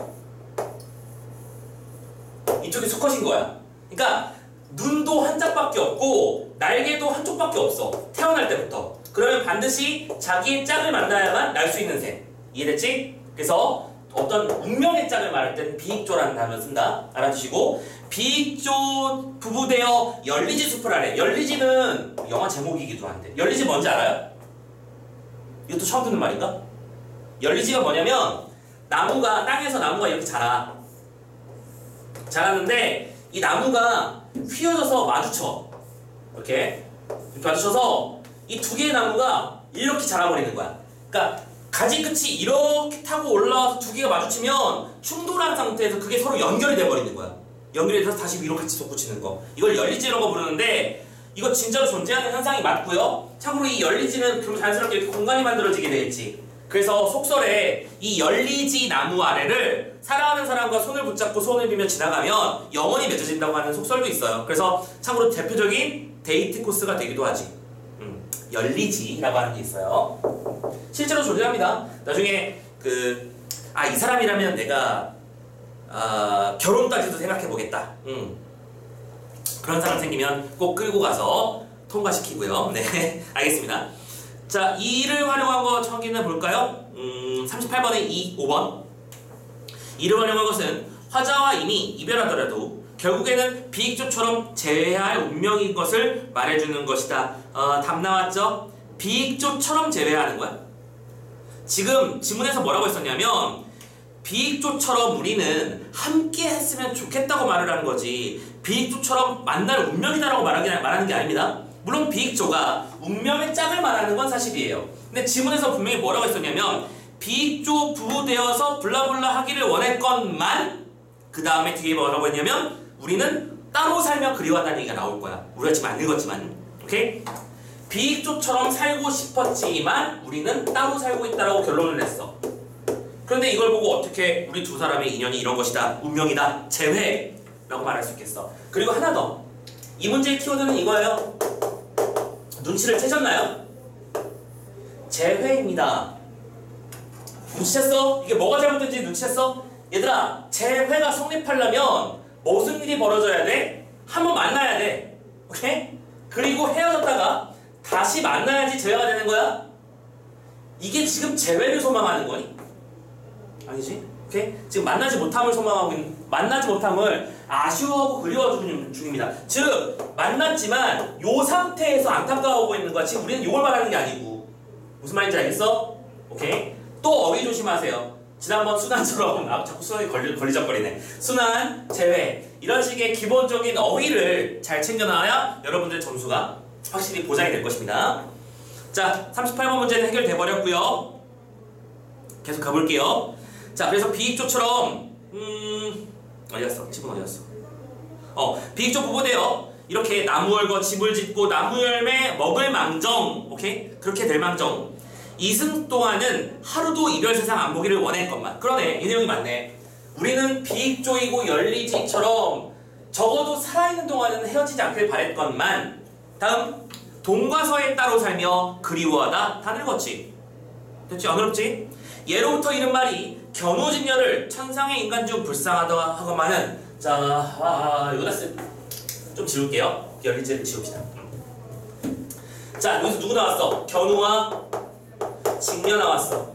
이쪽이 수컷인 거야. 그러니까 눈도 한 짝밖에 없고 날개도 한쪽밖에 없어. 태어날 때부터. 그러면 반드시 자기의 짝을 만나야만 날 수 있는 새. 이해됐지? 그래서 어떤 운명의 짝을 말할 때는 비익조라는 단어를 쓴다. 알아두시고, 비익조 부부되어 열리지 숲을 아래. 열리지는 영화 제목이기도 한데 열리지 뭔지 알아요? 이것도 처음 듣는 말인가? 열리지가 뭐냐면 땅에서 나무가 이렇게 자라는데 이 나무가 휘어져서 마주쳐. 이렇게 마주쳐서 이 두 개의 나무가 이렇게 자라버리는 거야. 그러니까 가지 끝이 이렇게 타고 올라와서 두 개가 마주치면 충돌한 상태에서 그게 서로 연결이 돼버리는 거야. 연결이 돼서 다시 위로 같이 솟구치는 거. 이걸 열리지라고 부르는데 이거 진짜로 존재하는 현상이 맞고요. 참고로 이 열리지는 그럼 자연스럽게 이렇게 공간이 만들어지게 되겠지. 그래서 속설에 이 열리지 나무 아래를 사랑하는 사람과 손을 붙잡고 손을 빌며 지나가면 영원히 맺어진다고 하는 속설도 있어요. 그래서 참고로 대표적인 데이트 코스가 되기도 하지. 열리지라고 하는 게 있어요. 실제로 존재합니다. 나중에 이 사람이라면 내가 결혼까지도 생각해보겠다. 그런 사람 생기면 꼭 끌고 가서 통과시키고요. 네, 알겠습니다. 자, 이를 활용한 거 처음에는 볼까요? 38번에 5번. 이를 활용한 것은 화자와 이미 이별하더라도 결국에는 비익조처럼 재회할 운명인 것을 말해주는 것이다. 답 나왔죠? 비익조처럼 재회하는 거야. 지금 지문에서 뭐라고 했었냐면 비익조처럼 우리는 함께 했으면 좋겠다고 말을 하는 거지 비익조처럼 만날 운명이다라고 말하는 게 아닙니다. 물론 비익조가 운명의 짝을 말하는 건 사실이에요. 근데 지문에서 분명히 뭐라고 했었냐면 비익조 부부되어서 블라블라 하기를 원했건만 그 다음에 뒤에 뭐라고 했냐면 우리는 따로 살며 그리워한다는 얘기가 나올 거야. 우리가 지금 안 읽었지만 오케이? 비익조처럼 살고 싶었지만 우리는 따로 살고 있다라고 결론을 냈어. 그런데 이걸 보고 어떻게 우리 두 사람의 인연이 이런 것이다, 운명이다, 재회라고 말할 수 있겠어. 그리고 하나 더, 이 문제의 키워드는 이거예요. 눈치를 채셨나요? 재회입니다. 눈치챘어? 이게 뭐가 잘못된지 눈치챘어? 얘들아, 재회가 성립하려면 무슨 일이 벌어져야 돼? 한번 만나야 돼. 오케이? 그리고 헤어졌다가 다시 만나야지 재회가 되는 거야? 이게 지금 재회를 소망하는 거니? 아니지? 오케이? 지금 만나지 못함을 소망하고 만나지 못함을 아쉬워하고 그리워하는 중입니다. 즉 만났지만 요 상태에서 안타까워하고 있는 거야. 지금 우리는 요걸 말하는 게 아니고. 무슨 말인지 알겠어? 오케이? 또 어휘 조심하세요. 지난번 순환처럼 자꾸 순환이 걸리적거리네. 순환, 재회 이런 식의 기본적인 어휘를 잘 챙겨놔야 여러분들의 점수가 확실히 보장이 될 것입니다. 자, 38번 문제는 해결돼 버렸고요. 계속 가볼게요. 자, 그래서 비익조처럼 어디갔어? 집은 어디갔어? 비익조 부부되어 이렇게 나무 열고 집을 짓고 나무 열매 먹을 망정, 오케이? 그렇게 될 망정. 이승 동안은 하루도 이별 세상 안 보기를 원했건만. 그러네, 이 내용이 맞네. 우리는 비익조이고 열리지처럼 적어도 살아있는 동안은 헤어지지 않길 바랬건만. 다음, 동과서에 따로 살며 그리워하다. 다 늙었지? 됐지? 안 어렵지? 예로부터 이른 말이 견우직녀를 천상의 인간 중 불쌍하다 하고만은. 자, 이거 좀 지울게요. 열리지를 지웁시다. 자, 여기서 누구 나왔어? 견우와 직녀 나왔어.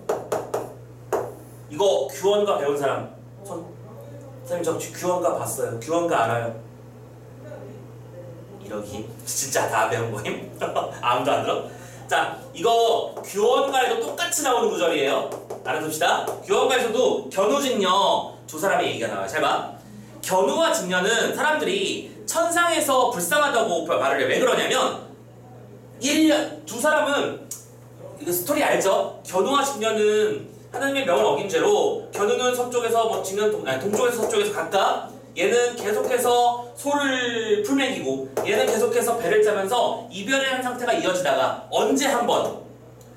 이거 규원가 배운 사람 선생님 저 규원가 봤어요. 규원가 알아요? 이러기 진짜 다 배운 거임? 아무도 안 들어? 자, 이거 규원가에도 똑같이 나오는 구절이에요. 알아둡시다. 규원가에서도 견우직녀 두 사람의 얘기가 나와요. 잘 봐. 견우와 직녀는 사람들이 천상에서 불쌍하다고 말을 해. 왜 그러냐면 두 사람은 이거 스토리 알죠? 견우와 직녀는 하나님의 명을 어긴 죄로 견우는 서쪽에서 직녀는 동쪽에서 서쪽에서 각각 얘는 계속해서 소를 풀먹이고 얘는 계속해서 배를 짜면서 이별의 한 상태가 이어지다가 언제 한번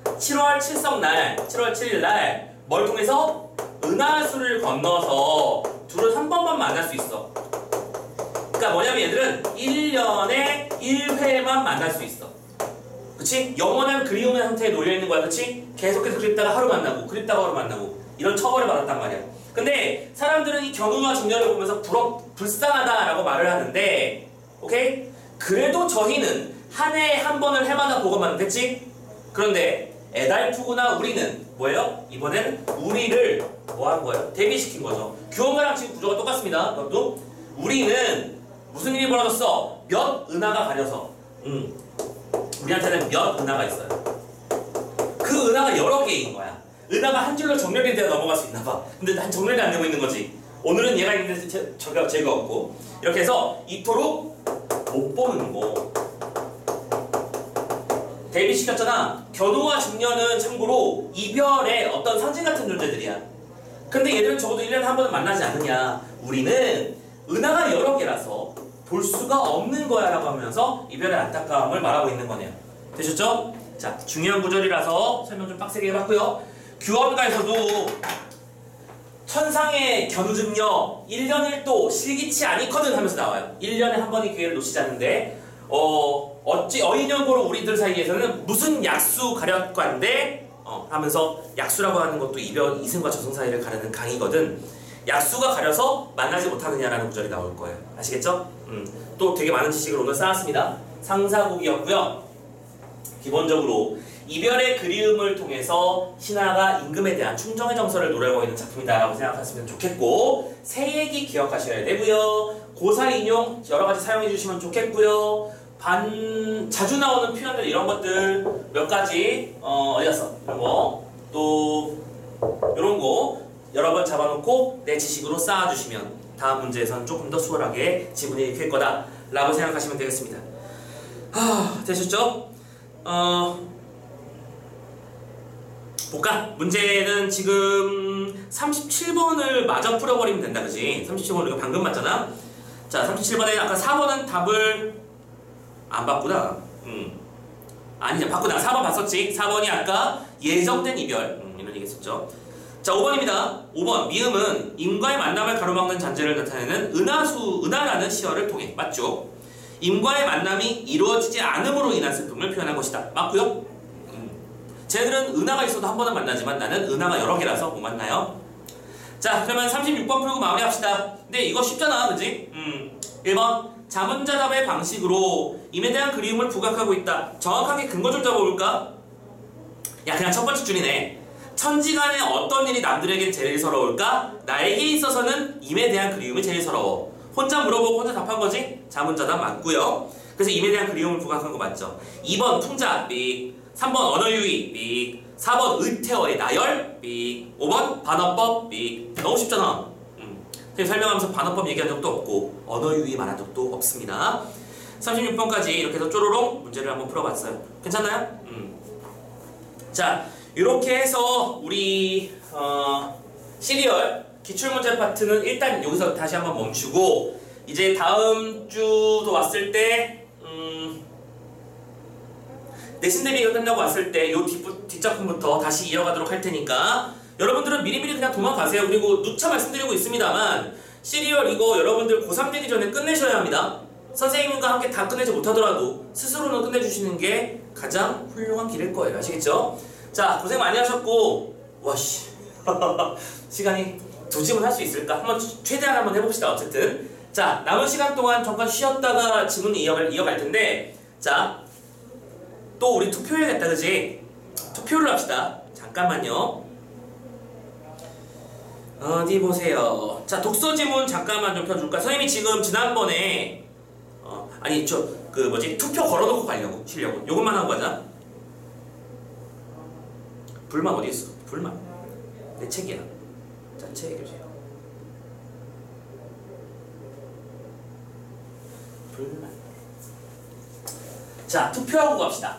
7월 7일 날 뭘 통해서 은하수를 건너서 둘은 한 번만 만날 수 있어. 그러니까 뭐냐면 얘들은 1년에 1회만 만날 수 있어. 그치? 영원한 그리움의 상태에 놓여있는 거야. 그치? 계속해서 그립다가 하루 만나고 그립다가 하루 만나고 이런 처벌을 받았단 말이야. 근데 사람들은 이 견우와 직녀를 보면서 불쌍하다라고 말을 하는데 오케이? 그래도 저희는 한 해에 한 번을 해마다 보고만 됐지? 그런데 에달프구나 우리는 뭐예요? 이번에는 우리를 뭐 한 거예요? 대비시킨 거죠. 규원가랑 지금 구조가 똑같습니다. 그것도 우리는 무슨 일이 벌어졌어? 몇 은하가 가려서 우리한테는 몇 은하가 있어요. 그 은하가 여러 개인 거야. 은하가 한 줄로 정렬이 되어 넘어갈 수 있나 봐. 근데 난 정렬이 안 되고 있는 거지. 오늘은 얘가 있는데 제가 없고 이렇게 해서 이토록 못 보는 거 대비시켰잖아. 견우와 직녀는 참고로 이별의 어떤 상징 같은 존재들이야. 근데 얘들은 적어도 1년에 한 번은 만나지 않느냐. 우리는 은하가 여러 개라서 볼 수가 없는 거야 라고 하면서 이별의 안타까움을 말하고 있는 거네요. 되셨죠? 자, 중요한 구절이라서 설명 좀 빡세게 해봤고요. 규원가에서도 천상의 견증력 1년 1도 실기치 아니거든 하면서 나와요. 1년에 한 번의 기회를 놓치지 않는데 어찌 어인연고로 우리들 사이에서는 무슨 약수 가력관데 하면서 약수라고 하는 것도 이승과 저승 사이를 가르는 강이거든. 약수가 가려서 만나지 못하느냐라는 구절이 나올 거예요. 아시겠죠? 또 되게 많은 지식을 오늘 쌓았습니다. 상사곡이었고요. 기본적으로 이별의 그리움을 통해서 신하가 임금에 대한 충정의 정서를 노래하고 있는 작품이다라고 생각하시면 좋겠고, 새 얘기 기억하셔야 되고요. 고사 인용 여러 가지 사용해 주시면 좋겠고요. 자주 나오는 표현들 이런 것들 몇 가지 어디 갔어? 이런 거 또 이런 거 여러 번 잡아놓고 내 지식으로 쌓아주시면 다음 문제에선 조금 더 수월하게 지문이 읽힐 거다 라고 생각하시면 되겠습니다. 되셨죠? 볼까? 문제는 지금 37번을 마저 풀어버리면 된다, 그지? 37번 우리가 방금 맞잖아? 자, 37번에 아까 4번은 답을 안 봤구나. 아니냐, 봤구나. 4번 봤었지? 4번이 아까 예정된 이별. 이런 얘기 했었죠. 자, 5번입니다. 5번. 미음은 임과의 만남을 가로막는 잔재를 나타내는 은하라는 시어를 통해. 맞죠? 임과의 만남이 이루어지지 않음으로 인한 슬픔을 표현한 것이다. 맞고요? 쟤들은 은하가 있어도 한 번은 만나지만 나는 은하가 여러 개라서 못 만나요. 자, 그러면 36번 풀고 마무리합시다. 근데 이거 쉽잖아, 그지? 1번. 자문자답의 방식으로 임에 대한 그리움을 부각하고 있다. 정확하게 근거 좀 잡아볼까? 야, 그냥 첫 번째 줄이네. 천지간에 어떤 일이 남들에게 제일 서러울까? 나에게 있어서는 임에 대한 그리움이 제일 서러워. 혼자 물어보고 혼자 답한 거지? 자문자답 맞고요. 그래서 임에 대한 그리움을 부각한 거 맞죠? 2번 풍자, 삑. 3번 언어유의, 삑. 4번 의태어의 나열, 삑. 5번 반어법, 삑. 너무 쉽잖아. 설명하면서 반어법 얘기한 적도 없고 언어유의 말한 적도 없습니다. 36번까지 이렇게 해서 쪼로롱 문제를 한번 풀어봤어요. 괜찮나요? 자, 이렇게 해서 우리 시리얼 기출문제 파트는 일단 여기서 다시 한번 멈추고, 이제 다음 주도 왔을 때 내신 대비가 끝나고 왔을 때 요 뒷작품부터 다시 이어가도록 할 테니까 여러분들은 미리미리 그냥 도망가세요. 그리고 누차 말씀드리고 있습니다만 시리얼 이거 여러분들 고3 되기 전에 끝내셔야 합니다. 선생님과 함께 다 끝내지 못하더라도 스스로는 끝내주시는 게 가장 훌륭한 길일 거예요. 아시겠죠? 자, 고생 많이 하셨고, 와씨 시간이 두 지문 할 수 있을까? 한번 최대한 한번 해봅시다. 어쨌든 자, 남은 시간 동안 잠깐 쉬었다가 지문 이어갈 텐데, 자, 또 우리 투표해야겠다, 그지? 투표를 합시다. 잠깐만요. 어디 보세요. 자, 독서 지문 잠깐만 좀 펴줄까? 선생님이 지금 지난번에 아니 투표 걸어놓고 가려고 쉬려고 요것만 하고 가자. 불만 어디 있어? 불만 내 책이야. 자, 책 해주세요. 불만. 자, 투표하고 갑시다.